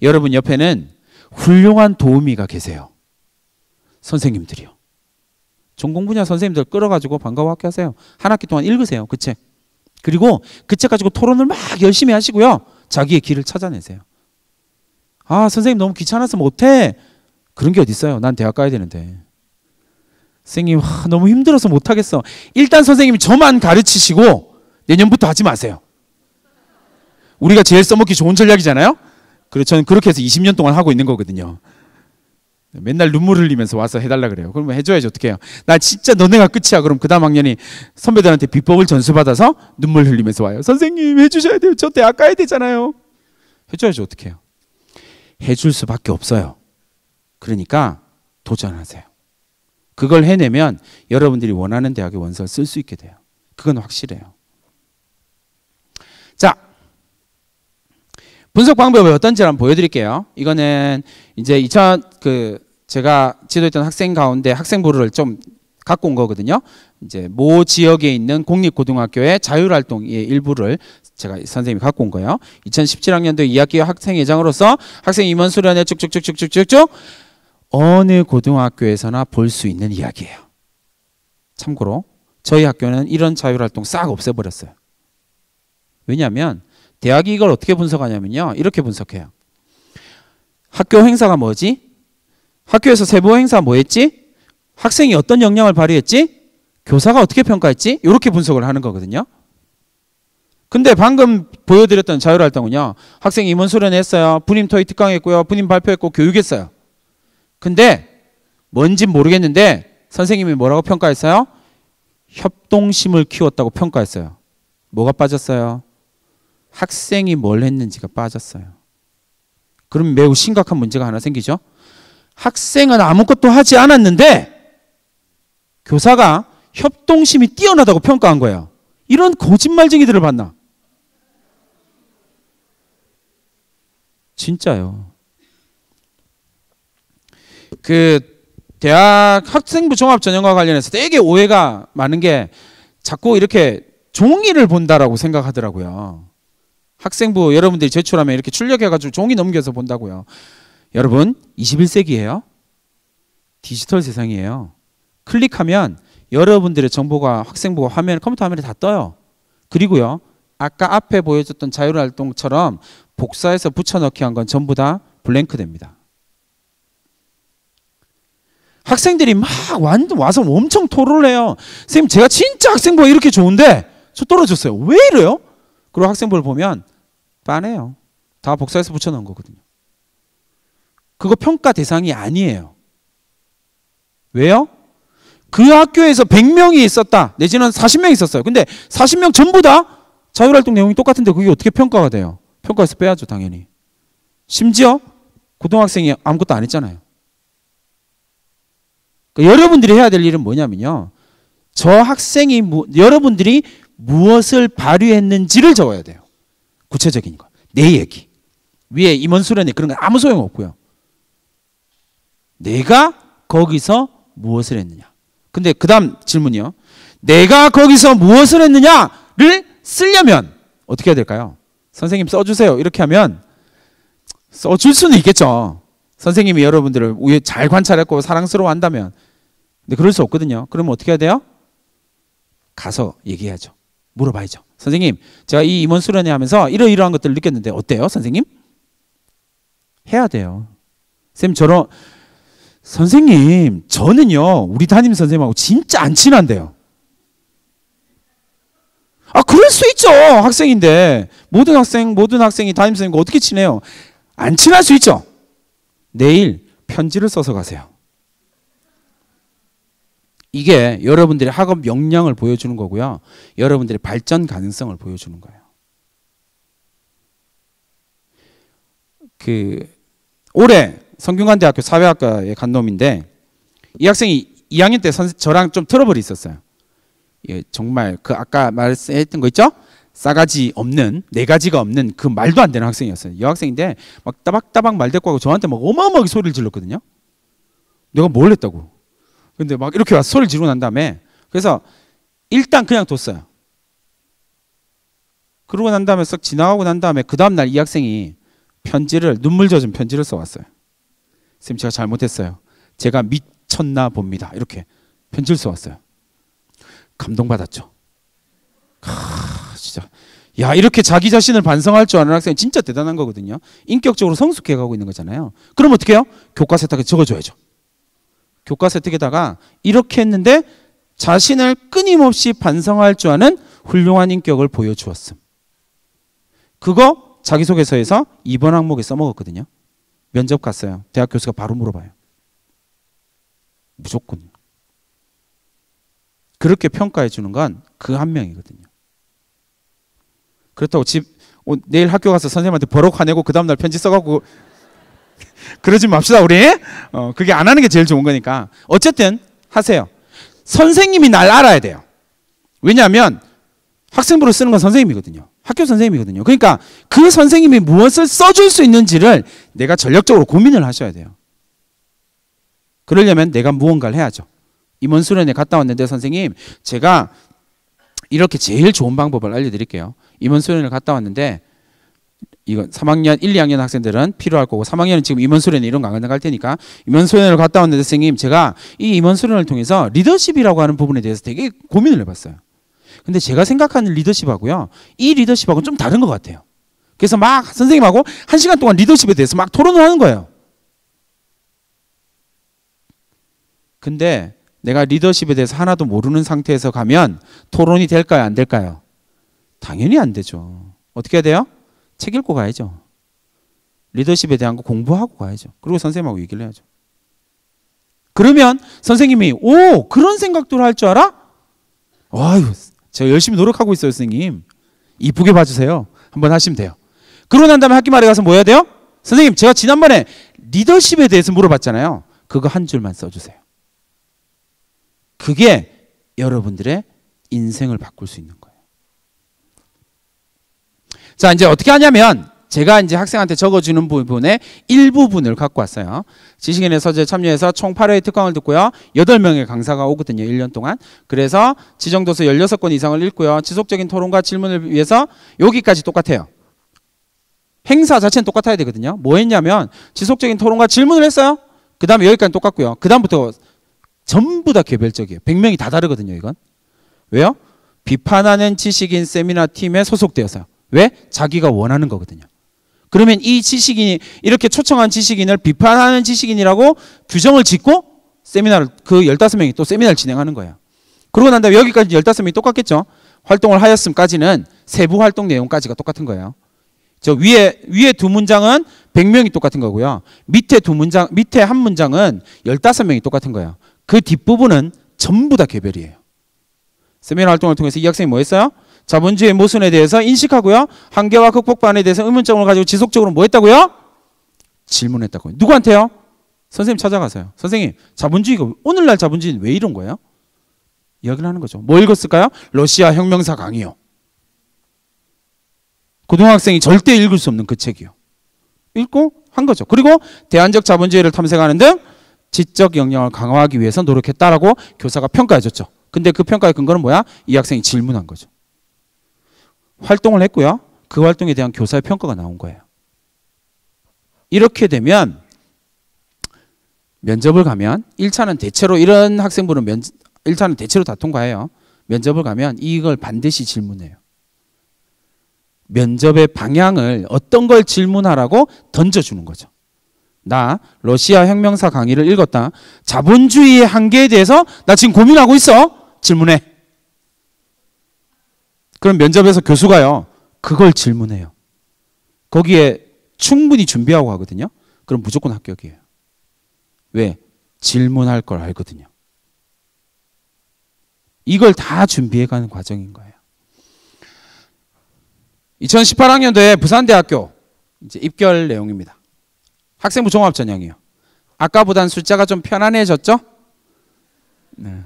여러분 옆에는 훌륭한 도우미가 계세요. 선생님들이요. 전공 분야 선생님들 끌어가지고 방과후 학교 하세요. 한 학기 동안 읽으세요. 그 책. 그리고 그 책 가지고 토론을 막 열심히 하시고요. 자기의 길을 찾아내세요. 아, 선생님 너무 귀찮아서 못해. 그런 게 어디 있어요. 난 대학 가야 되는데. 선생님 너무 힘들어서 못하겠어. 일단 선생님이 저만 가르치시고 내년부터 하지 마세요. 우리가 제일 써먹기 좋은 전략이잖아요. 그래서 저는 그렇게 해서 20년 동안 하고 있는 거거든요. 맨날 눈물 흘리면서 와서 해달라 그래요. 그러면 해줘야지 어떻게 해요. 나 진짜 너네가 끝이야. 그럼 그 다음 학년이 선배들한테 비법을 전수받아서 눈물 흘리면서 와요. 선생님 해주셔야 돼요. 저 대학 가야 되잖아요. 해줘야지 어떻게 해요. 해줄 수밖에 없어요. 그러니까 도전하세요. 그걸 해내면 여러분들이 원하는 대학의 원서를 쓸 수 있게 돼요. 그건 확실해요. 자, 분석 방법이 어떤지 한번 보여드릴게요. 이거는 이제 제가 지도했던 학생 가운데 학생부를 좀 갖고 온 거거든요. 이제 모 지역에 있는 공립고등학교의 자율활동의 일부를 제가 선생님이 갖고 온 거예요. 2017학년도 2학기 학생회장으로서 학생 임원 수련회 쭉쭉쭉쭉쭉쭉 어느 고등학교에서나 볼 수 있는 이야기예요. 참고로 저희 학교는 이런 자율활동 싹 없애버렸어요. 왜냐하면 대학이 이걸 어떻게 분석하냐면요. 이렇게 분석해요. 학교 행사가 뭐지? 학교에서 세부 행사 뭐 했지? 학생이 어떤 역량을 발휘했지? 교사가 어떻게 평가했지? 이렇게 분석을 하는 거거든요. 근데 방금 보여드렸던 자율활동은요. 학생이 임원 수련했어요. 분임 토익 특강했고요. 분임 발표했고 교육했어요. 근데 뭔진 모르겠는데 선생님이 뭐라고 평가했어요? 협동심을 키웠다고 평가했어요. 뭐가 빠졌어요? 학생이 뭘 했는지가 빠졌어요. 그럼 매우 심각한 문제가 하나 생기죠. 학생은 아무것도 하지 않았는데 교사가 협동심이 뛰어나다고 평가한 거예요. 이런 거짓말쟁이들을 봤나? 진짜요. 그 대학 학생부 종합전형과 관련해서 되게 오해가 많은 게 자꾸 이렇게 종이를 본다라고 생각하더라고요. 학생부 여러분들이 제출하면 이렇게 출력해가지고 종이 넘겨서 본다고요. 여러분 21세기예요. 디지털 세상이에요. 클릭하면 여러분들의 정보가 학생부가 화면, 컴퓨터 화면에 다 떠요. 그리고요. 아까 앞에 보여줬던 자율활동처럼 복사해서 붙여넣기 한 건 전부 다 블랭크 됩니다. 학생들이 막 와서 엄청 토론을 해요. 선생님 제가 진짜 학생부가 이렇게 좋은데 저 떨어졌어요. 왜 이래요? 그리고 학생부를 보면 빤해요. 다 복사해서 붙여넣은 거거든요. 그거 평가 대상이 아니에요. 왜요? 그 학교에서 100명이 있었다. 내지는 40명이 있었어요. 근데 40명 전부 다 자율활동 내용이 똑같은데 그게 어떻게 평가가 돼요? 평가에서 빼야죠, 당연히. 심지어 고등학생이 아무것도 안 했잖아요. 그러니까 여러분들이 해야 될 일은 뭐냐면요. 저 학생이 여러분들이 무엇을 발휘했는지를 적어야 돼요. 구체적인 거. 내 얘기. 위에 임원수련회 그런 건 아무 소용없고요. 내가 거기서 무엇을 했느냐. 근데 그 다음 질문이요. 내가 거기서 무엇을 했느냐를 쓰려면 어떻게 해야 될까요? 선생님 써주세요. 이렇게 하면 써줄 수는 있겠죠. 선생님이 여러분들을 잘 관찰했고 사랑스러워 한다면. 근데 그럴 수 없거든요. 그러면 어떻게 해야 돼요? 가서 얘기해야죠. 물어봐야죠. 선생님, 제가 이 임원 수련회 하면서 이러이러한 것들을 느꼈는데 어때요, 선생님? 해야 돼요. 선생님, 저는요, 우리 담임 선생님하고 진짜 안 친한데요. 아, 그럴 수 있죠. 학생인데. 모든 학생이 담임 선생님과 어떻게 친해요? 안 친할 수 있죠. 내일 편지를 써서 가세요. 이게 여러분들의 학업 역량을 보여주는 거고요. 여러분들의 발전 가능성을 보여주는 거예요. 올해 성균관대학교 사회학과에 간 놈인데 이 학생이 2학년 때 저랑 좀 트러블이 있었어요. 예, 정말 그 아까 말했던 거 있죠? 싸가지 없는, 네 가지가 없는 그 말도 안 되는 학생이었어요. 여학생인데 막 따박따박 말대꾸 하고 저한테 막 어마어마하게 소리를 질렀거든요. 내가 뭘 했다고. 근데 막 이렇게 와서 소리를 지르고 난 다음에 그래서 일단 그냥 뒀어요. 그러고 난 다음에 썩 지나가고 난 다음에 그 다음날 이 학생이 눈물 젖은 편지를 써왔어요. 선생님 제가 잘못했어요. 제가 미쳤나 봅니다. 이렇게 편지를 써왔어요. 감동받았죠. 진짜 야 이렇게 자기 자신을 반성할 줄 아는 학생이 진짜 대단한 거거든요. 인격적으로 성숙해 가고 있는 거잖아요. 그럼 어떻게 해요? 교과 세탁에 적어줘야죠. 교과 세탁에다가 이렇게 했는데 자신을 끊임없이 반성할 줄 아는 훌륭한 인격을 보여주었음. 그거 자기소개서에서 2번 항목에 써먹었거든요. 면접 갔어요. 대학 교수가 바로 물어봐요. 무조건. 그렇게 평가해 주는 건 그 한 명이거든요. 그렇다고 내일 학교 가서 선생님한테 버럭 화내고 그 다음날 편지 써갖고 그러지 맙시다 우리. 그게 안 하는 게 제일 좋은 거니까. 어쨌든 하세요. 선생님이 날 알아야 돼요. 왜냐하면 학생부를 쓰는 건 선생님이거든요. 학교 선생님이거든요. 그러니까 그 선생님이 무엇을 써줄 수 있는지를 내가 전력적으로 고민을 하셔야 돼요. 그러려면 내가 무언가를 해야죠. 임원 수련회 갔다 왔는데 선생님 제가 이렇게 제일 좋은 방법을 알려드릴게요. 임원 수련회를 갔다 왔는데 이건 3학년, 1, 2학년 학생들은 필요할 거고 3학년은 지금 임원 수련회 이런 거 안 갈 테니까 임원 수련회를 갔다 왔는데 선생님 제가 이 임원 수련회를 통해서 리더십이라고 하는 부분에 대해서 되게 고민을 해봤어요. 근데 제가 생각하는 리더십하고요. 이 리더십하고는 좀 다른 것 같아요. 그래서 막 선생님하고 1시간 동안 리더십에 대해서 막 토론을 하는 거예요. 근데 내가 리더십에 대해서 하나도 모르는 상태에서 가면 토론이 될까요? 안 될까요? 당연히 안 되죠. 어떻게 해야 돼요? 책 읽고 가야죠. 리더십에 대한 거 공부하고 가야죠. 그리고 선생님하고 얘기를 해야죠. 그러면 선생님이 오 그런 생각도 할 줄 알아? 아유 제가 열심히 노력하고 있어요 선생님. 이쁘게 봐주세요. 한번 하시면 돼요. 그러고 난 다음에 학기 말에 가서 뭐 해야 돼요? 선생님 제가 지난번에 리더십에 대해서 물어봤잖아요. 그거 한 줄만 써주세요. 그게 여러분들의 인생을 바꿀 수 있는 거예요. 자, 이제 어떻게 하냐면 제가 이제 학생한테 적어주는 부분의 일부분을 갖고 왔어요. 지식인의 서재에 참여해서 총 8회의 특강을 듣고요. 8명의 강사가 오거든요. 1년 동안. 그래서 지정도서 16권 이상을 읽고요. 지속적인 토론과 질문을 위해서 여기까지 똑같아요. 행사 자체는 똑같아야 되거든요. 뭐 했냐면 지속적인 토론과 질문을 했어요. 그 다음에 여기까지 똑같고요. 그 다음부터 전부 다 개별적이에요. 100명이 다 다르거든요. 이건. 왜요? 비판하는 지식인 세미나 팀에 소속되어서요. 왜? 자기가 원하는 거거든요. 그러면 이 지식인이 이렇게 초청한 지식인을 비판하는 지식인이라고 규정을 짓고 세미나를 그 15명이 또 세미나를 진행하는 거예요. 그러고 난 다음에 여기까지 15명이 똑같겠죠. 활동을 하였음까지는 세부 활동 내용까지가 똑같은 거예요. 저 위에 두 문장은 100명이 똑같은 거고요. 밑에 한 문장은 15명이 똑같은 거예요. 그 뒷부분은 전부 다 개별이에요. 세미나 활동을 통해서 이 학생이 뭐 했어요? 자본주의의 모순에 대해서 인식하고요. 한계와 극복반에 대해서 의문점을 가지고 지속적으로 뭐 했다고요? 질문했다고요. 누구한테요? 선생님 찾아가세요. 선생님, 자본주의가 오늘날 자본주의는 왜 이런 거예요? 이야기를 하는 거죠. 뭐 읽었을까요? 러시아 혁명사 강의요. 고등학생이 절대 읽을 수 없는 그 책이요. 읽고 한 거죠. 그리고 대안적 자본주의를 탐색하는 등 지적 역량을 강화하기 위해서 노력했다라고 교사가 평가해줬죠. 근데 그 평가의 근거는 뭐야? 이 학생이 질문한 거죠. 활동을 했고요. 그 활동에 대한 교사의 평가가 나온 거예요. 이렇게 되면 면접을 가면 1차는 대체로 이런 학생분은 1차는 대체로 다 통과해요. 면접을 가면 이걸 반드시 질문해요. 면접의 방향을 어떤 걸 질문하라고 던져주는 거죠. 나 러시아 혁명사 강의를 읽었다. 자본주의의 한계에 대해서 나 지금 고민하고 있어. 질문해. 그럼 면접에서 교수가요. 그걸 질문해요. 거기에 충분히 준비하고 가거든요. 그럼 무조건 합격이에요. 왜? 질문할 걸 알거든요. 이걸 다 준비해가는 과정인 거예요. 2018학년도에 부산대학교 이제 입결 내용입니다. 학생부 종합전형이요. 아까보단 숫자가 좀 편안해졌죠? 네.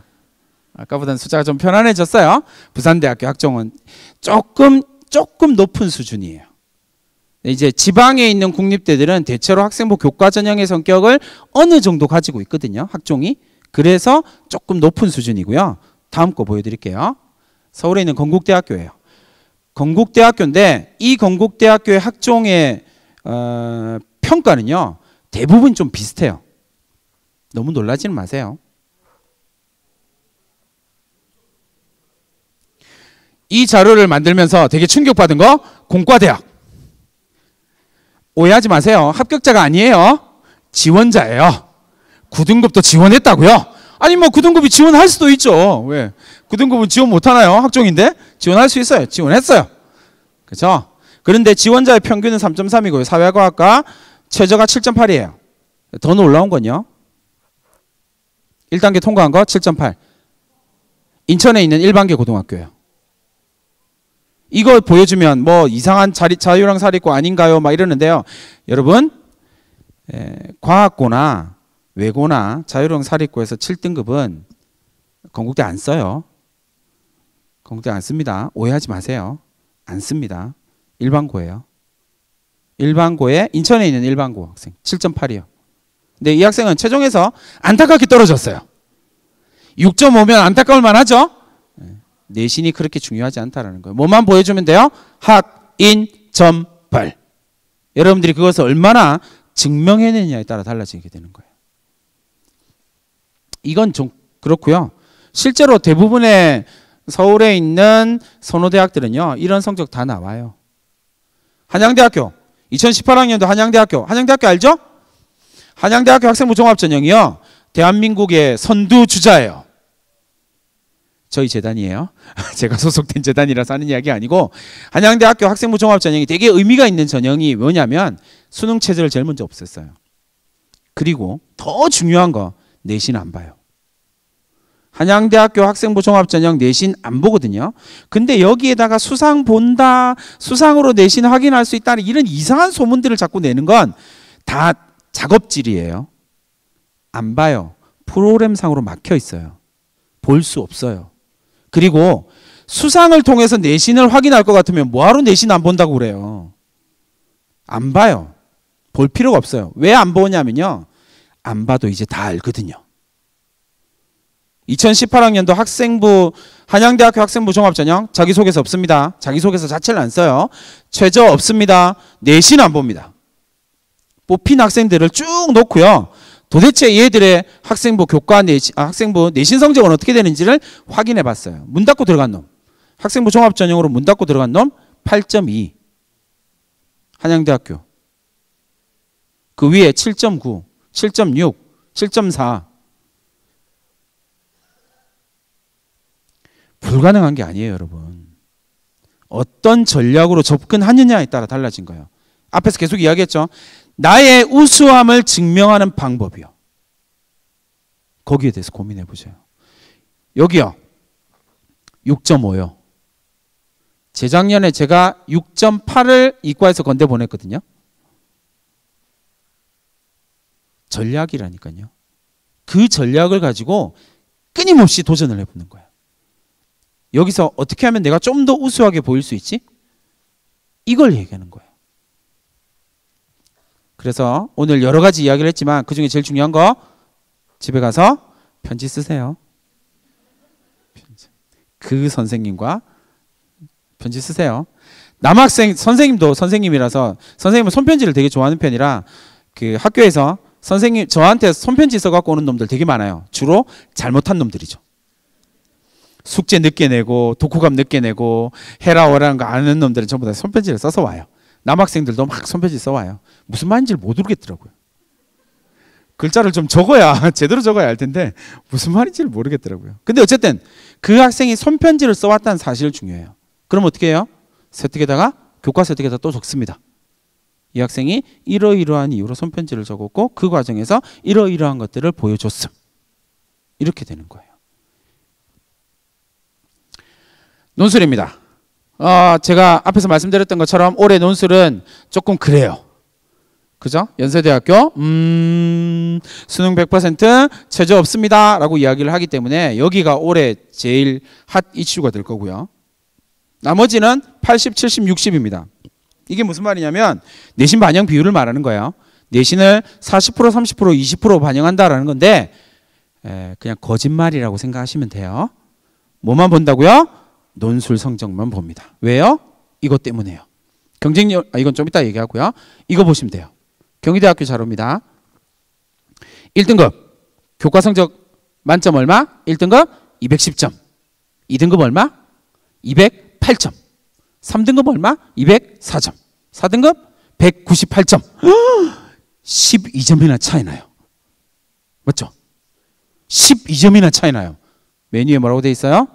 아까보단 숫자가 좀 편안해졌어요. 부산대학교 학종은 조금 높은 수준이에요. 이제 지방에 있는 국립대들은 대체로 학생부 교과 전형의 성격을 어느 정도 가지고 있거든요. 학종이. 그래서 조금 높은 수준이고요. 다음 거 보여드릴게요. 서울에 있는 건국대학교예요. 건국대학교인데 이 건국대학교의 학종의 평가는요. 대부분 좀 비슷해요. 너무 놀라지는 마세요. 이 자료를 만들면서 되게 충격받은 거 공과대학. 오해하지 마세요. 합격자가 아니에요. 지원자예요. 9등급도 지원했다고요? 아니 뭐 9등급이 지원할 수도 있죠. 왜? 9등급은 지원 못하나요? 학종인데? 지원할 수 있어요. 지원했어요. 그렇죠? 그런데 지원자의 평균은 3.3이고요. 사회과학과 최저가 7.8이에요. 더 놀라운 건요. 1단계 통과한 거 7.8. 인천에 있는 일반계 고등학교예요. 이거 보여주면 뭐 이상한 자유랑 사립고 아닌가요? 막 이러는데요. 여러분 과학고나 외고나 자유형 사립고에서 7등급은 건국대 안 써요. 건국대 안 씁니다. 오해하지 마세요. 안 씁니다. 일반고예요. 일반고에 인천에 있는 일반고 학생 7.8이요. 근데 이 학생은 최종에서 안타깝게 떨어졌어요. 6.5면 안타까울 만하죠. 내신이 그렇게 중요하지 않다라는 거예요. 뭐만 보여주면 돼요? 학인점발. 여러분들이 그것을 얼마나 증명해내느냐에 따라 달라지게 되는 거예요. 이건 좀 그렇고요. 실제로 대부분의 서울에 있는 선호대학들은요. 이런 성적 다 나와요. 한양대학교 2018학년도 한양대학교 알죠? 한양대학교 학생부 종합전형이요. 대한민국의 선두주자예요. 저희 재단이에요. 제가 소속된 재단이라서 하는 이야기 아니고 한양대학교 학생부 종합전형이 되게 의미가 있는 전형이 뭐냐면 수능 체제를 제일 먼저 없앴어요. 그리고 더 중요한 거 내신 안 봐요. 한양대학교 학생부 종합전형 내신 안 보거든요. 근데 여기에다가 수상 본다, 수상으로 내신 확인할 수 있다는 이런 이상한 소문들을 자꾸 내는 건 다 작업질이에요. 안 봐요. 프로그램상으로 막혀 있어요. 볼 수 없어요. 그리고 수상을 통해서 내신을 확인할 것 같으면 뭐하러 내신 안 본다고 그래요. 안 봐요. 볼 필요가 없어요. 왜 안 보냐면요. 안 봐도 이제 다 알거든요. 2018학년도 학생부 한양대학교 학생부 종합전형 자기소개서 없습니다. 자기소개서 자체를 안 써요. 최저 없습니다. 내신 안 봅니다. 뽑힌 학생들을 쭉 놓고요. 도대체 얘들의 학생부 교과 학생부 내신 성적은 어떻게 되는지를 확인해 봤어요. 문 닫고 들어간 놈. 학생부 종합전형으로 문 닫고 들어간 놈 8.2. 한양대학교. 그 위에 7.9, 7.6, 7.4. 불가능한 게 아니에요, 여러분. 어떤 전략으로 접근하느냐에 따라 달라진 거예요. 앞에서 계속 이야기했죠. 나의 우수함을 증명하는 방법이요. 거기에 대해서 고민해 보세요. 여기요. 6.5요. 재작년에 제가 6.8을 이과에서 건대 보냈거든요. 전략이라니까요. 그 전략을 가지고 끊임없이 도전을 해보는 거예요. 여기서 어떻게 하면 내가 좀 더 우수하게 보일 수 있지? 이걸 얘기하는 거예요. 그래서 오늘 여러 가지 이야기를 했지만 그중에 제일 중요한 거 집에 가서 편지 쓰세요. 그 선생님과 편지 쓰세요. 남학생 선생님도 선생님이라서 선생님은 손편지를 되게 좋아하는 편이라 그 학교에서 선생님 저한테 손편지 써갖고 오는 놈들 되게 많아요. 주로 잘못한 놈들이죠. 숙제 늦게 내고 독후감 늦게 내고 해라 오라는 거 아는 놈들은 전부 다 손편지를 써서 와요. 남학생들도 막 손편지 써와요. 무슨 말인지를 못 모르겠더라고요. 글자를 좀 적어야 제대로 적어야 할 텐데 무슨 말인지를 모르겠더라고요. 근데 어쨌든 그 학생이 손편지를 써왔다는 사실이 중요해요. 그럼 어떻게 해요? 세특에다가 교과 세특에다 또 적습니다. 이 학생이 이러이러한 이유로 손편지를 적었고 그 과정에서 이러이러한 것들을 보여줬음. 이렇게 되는 거예요. 논술입니다. 제가 앞에서 말씀드렸던 것처럼 올해 논술은 조금 그래요. 그죠? 연세대학교 수능 100% 최저 없습니다 라고 이야기를 하기 때문에 여기가 올해 제일 핫 이슈가 될 거고요. 나머지는 80, 70, 60입니다. 이게 무슨 말이냐면 내신 반영 비율을 말하는 거예요. 내신을 40%, 30%, 20% 반영한다라는 건데 그냥 거짓말이라고 생각하시면 돼요. 뭐만 본다고요? 논술 성적만 봅니다. 왜요? 이것 때문에요. 경쟁력, 이건 좀 이따 얘기하고요. 이거 보시면 돼요. 경희대학교 자료입니다. 1등급 교과 성적 만점 얼마? 1등급 210점. 2등급 얼마? 208점. 3등급 얼마? 204점. 4등급 198점. 12점이나 차이 나요. 맞죠? 12점이나 차이 나요. 메뉴에 뭐라고 돼 있어요?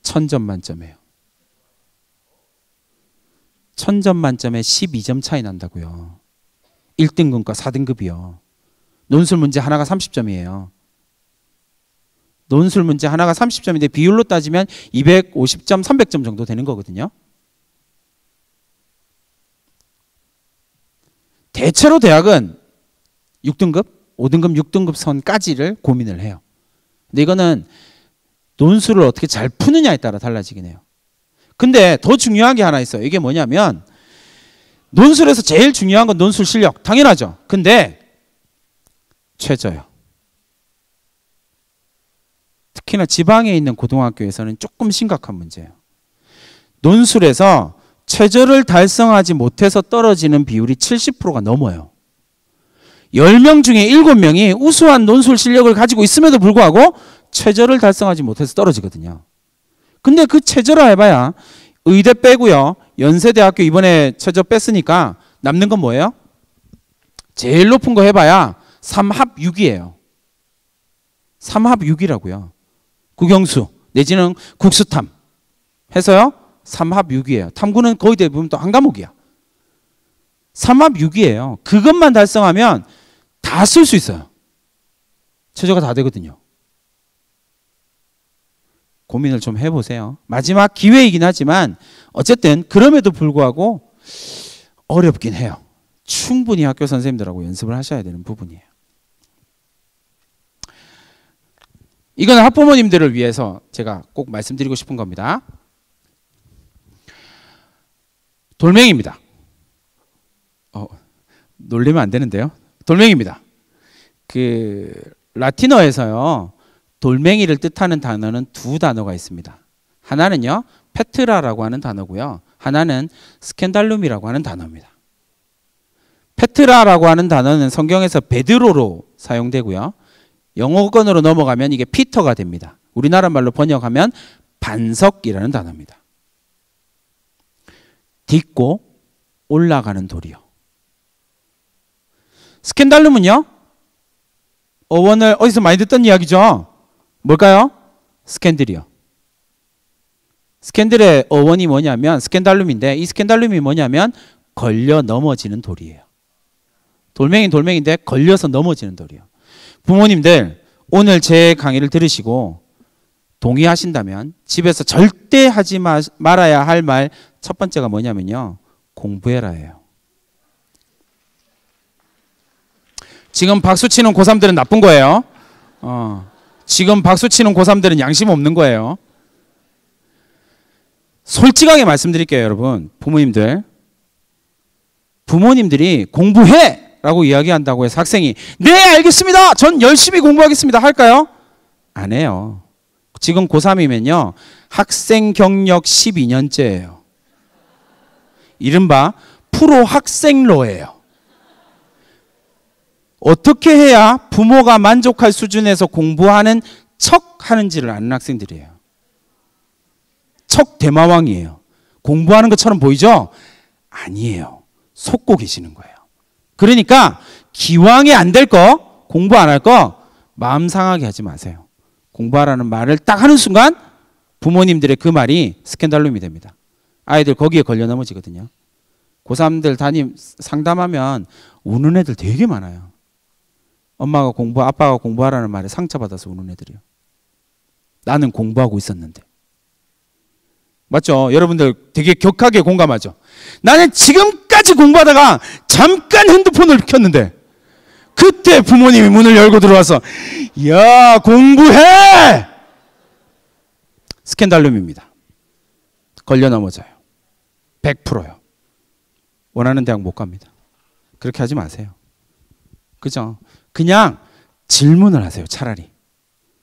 1000점 만점이에요. 1000점 만점에 12점 차이 난다고요. 1등급과 4등급이요. 논술 문제 하나가 30점이에요. 논술 문제 하나가 30점인데 비율로 따지면 250점, 300점 정도 되는 거거든요. 대체로 대학은 6등급, 5등급, 6등급 선까지를 고민을 해요. 근데 이거는 논술을 어떻게 잘 푸느냐에 따라 달라지긴 해요. 근데 더 중요한 게 하나 있어요. 이게 뭐냐면 논술에서 제일 중요한 건 논술 실력. 당연하죠. 근데 최저요. 특히나 지방에 있는 고등학교에서는 조금 심각한 문제예요. 논술에서 최저를 달성하지 못해서 떨어지는 비율이 70%가 넘어요. 10명 중에 7명이 우수한 논술 실력을 가지고 있음에도 불구하고 최저를 달성하지 못해서 떨어지거든요. 근데 그 최저라 해봐야 의대 빼고요. 연세대학교 이번에 최저 뺐으니까 남는 건 뭐예요? 제일 높은 거 해봐야 3합 6이에요. 3합 6이라고요. 국영수 내지는 국수탐 해서요. 3합 6이에요. 탐구는 거의 대부분 또 한 과목이야. 3합 6이에요. 그것만 달성하면 다 쓸 수 있어요. 최저가 다 되거든요. 고민을 좀 해보세요. 마지막 기회이긴 하지만 어쨌든 그럼에도 불구하고 어렵긴 해요. 충분히 학교 선생님들하고 연습을 하셔야 되는 부분이에요. 이건 학부모님들을 위해서 제가 꼭 말씀드리고 싶은 겁니다. 돌멩이입니다. 놀리면 안 되는데요. 돌멩이입니다. 그 라틴어에서요, 돌멩이를 뜻하는 단어는 두 단어가 있습니다. 하나는요, 페트라라고 하는 단어고요. 하나는 스캔달룸이라고 하는 단어입니다. 페트라라고 하는 단어는 성경에서 베드로로 사용되고요. 영어권으로 넘어가면 이게 피터가 됩니다. 우리나라 말로 번역하면 반석이라는 단어입니다. 딛고 올라가는 돌이요. 스캔달룸은요, 어원을 어디서 많이 듣던 이야기죠. 뭘까요? 스캔들이요. 스캔들의 어원이 뭐냐면 스캔달룸인데, 이 스캔달룸이 뭐냐면 걸려 넘어지는 돌이에요. 돌멩이는 돌멩이인데 걸려서 넘어지는 돌이요. 부모님들, 오늘 제 강의를 들으시고 동의하신다면 집에서 절대 하지 말아야 할 말 첫 번째가 뭐냐면요, 공부해라예요. 지금 박수치는 고3들은 나쁜 거예요. 지금 박수치는 고3들은 양심 없는 거예요. 솔직하게 말씀드릴게요, 여러분. 부모님들이 공부해! 라고 이야기한다고 해서 학생이 네, 알겠습니다. 전 열심히 공부하겠습니다. 할까요? 안 해요. 지금 고3이면요, 학생 경력 12년째예요. 이른바 프로 학생로예요. 어떻게 해야 부모가 만족할 수준에서 공부하는 척 하는지를 아는 학생들이에요. 척 대마왕이에요. 공부하는 것처럼 보이죠? 아니에요. 속고 계시는 거예요. 그러니까 기왕에 안 될 거, 공부 안 할 거 마음 상하게 하지 마세요. 공부하라는 말을 딱 하는 순간 부모님들의 그 말이 스캔달룸이 됩니다. 아이들 거기에 걸려 넘어지거든요. 고3들 상담하면 우는 애들 되게 많아요. 엄마가 아빠가 공부하라는 말에 상처받아서 우는 애들이요. 나는 공부하고 있었는데. 맞죠? 여러분들 되게 격하게 공감하죠? 나는 지금까지 공부하다가 잠깐 핸드폰을 켰는데 그때 부모님이 문을 열고 들어와서 야, 공부해! 스캔달룸입니다. 걸려 넘어져요. 100%요. 원하는 대학 못 갑니다. 그렇게 하지 마세요. 그죠? 그냥 질문을 하세요, 차라리.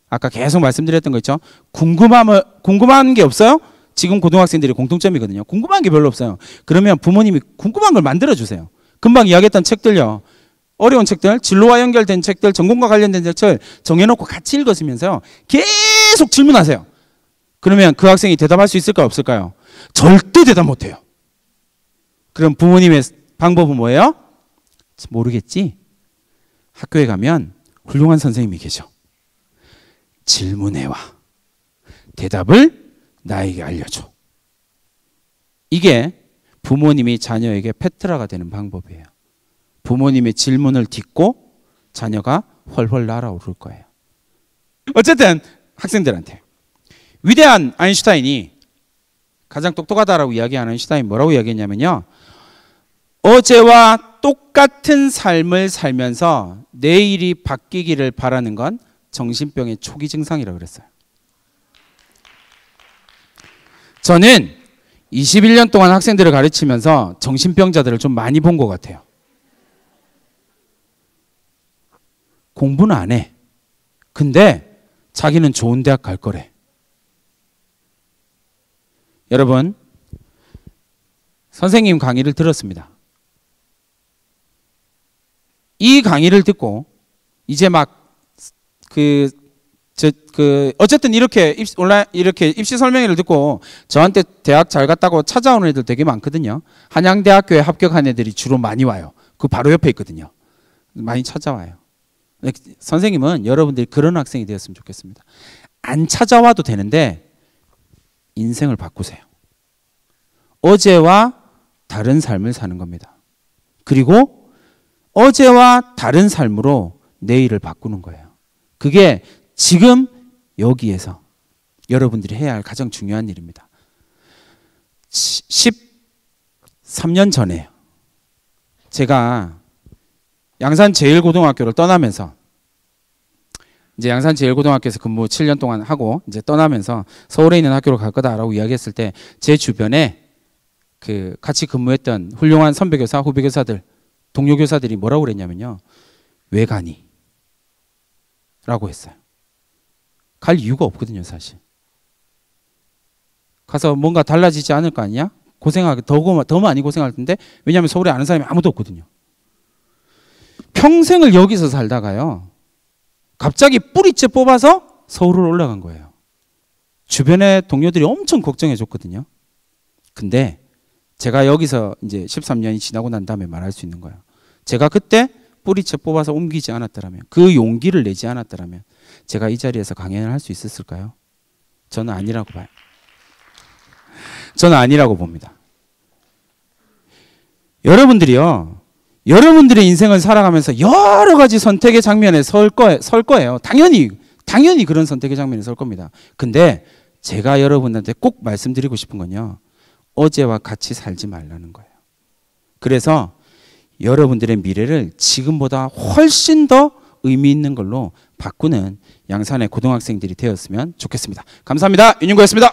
아까 계속 말씀드렸던 거 있죠? 궁금한 게 없어요? 지금 고등학생들이 공통점이거든요. 궁금한 게 별로 없어요. 그러면 부모님이 궁금한 걸 만들어주세요. 금방 이야기했던 책들요. 어려운 책들, 진로와 연결된 책들, 전공과 관련된 책들 정해놓고 같이 읽으시면서요, 계속 질문하세요. 그러면 그 학생이 대답할 수 있을까요? 없을까요? 절대 대답 못해요. 그럼 부모님의 방법은 뭐예요? 모르겠지? 학교에 가면 훌륭한 선생님이 계셔. 질문해와. 대답을 나에게 알려줘. 이게 부모님이 자녀에게 페트라가 되는 방법이에요. 부모님의 질문을 딛고 자녀가 훨훨 날아오를 거예요. 어쨌든 학생들한테 위대한 아인슈타인이 가장 똑똑하다라고 이야기하는 아인슈타인 뭐라고 이야기했냐면요, 어제와 똑같은 삶을 살면서 내일이 바뀌기를 바라는 건 정신병의 초기 증상이라고 그랬어요. 저는 21년 동안 학생들을 가르치면서 정신병자들을 좀 많이 본 것 같아요. 공부는 안 해. 근데 자기는 좋은 대학 갈 거래. 여러분, 선생님 강의를 들었습니다. 이 강의를 듣고 이제 어쨌든 이렇게 입시 설명회를 듣고 저한테 대학 잘 갔다고 찾아오는 애들 되게 많거든요. 한양대학교에 합격한 애들이 주로 많이 와요. 그 바로 옆에 있거든요. 많이 찾아와요. 선생님은 여러분들이 그런 학생이 되었으면 좋겠습니다. 안 찾아와도 되는데 인생을 바꾸세요. 어제와 다른 삶을 사는 겁니다. 그리고 어제와 다른 삶으로 내일을 바꾸는 거예요. 그게 지금 여기에서 여러분들이 해야 할 가장 중요한 일입니다. 13년 전에 제가 양산 제1고등학교를 떠나면서 이제 양산제일고등학교에서 근무 7년 동안 하고 이제 떠나면서 서울에 있는 학교로 갈 거다라고 이야기했을 때 제 주변에 그 같이 근무했던 훌륭한 선배 교사, 후배 교사들, 동료 교사들이 뭐라고 그랬냐면요. 왜 가니? 라고 했어요. 갈 이유가 없거든요, 사실. 가서 뭔가 달라지지 않을 거 아니야? 고생하게 더 많이 고생할 텐데 왜냐하면 서울에 아는 사람이 아무도 없거든요. 평생을 여기서 살다가요. 갑자기 뿌리째 뽑아서 서울로 올라간 거예요. 주변의 동료들이 엄청 걱정해 줬거든요. 근데 제가 여기서 이제 13년이 지나고 난 다음에 말할 수 있는 거예요. 제가 그때 뿌리채 뽑아서 옮기지 않았더라면, 그 용기를 내지 않았더라면 제가 이 자리에서 강연을 할 수 있었을까요? 저는 아니라고 봐요. 저는 아니라고 봅니다. 여러분들이요, 여러분들의 인생을 살아가면서 여러 가지 선택의 장면에 설 거예요. 당연히 그런 선택의 장면에 설 겁니다. 근데 제가 여러분한테 꼭 말씀드리고 싶은 건요, 어제와 같이 살지 말라는 거예요. 그래서 여러분들의 미래를 지금보다 훨씬 더 의미 있는 걸로 바꾸는 양산의 고등학생들이 되었으면 좋겠습니다. 감사합니다. 윤윤구였습니다.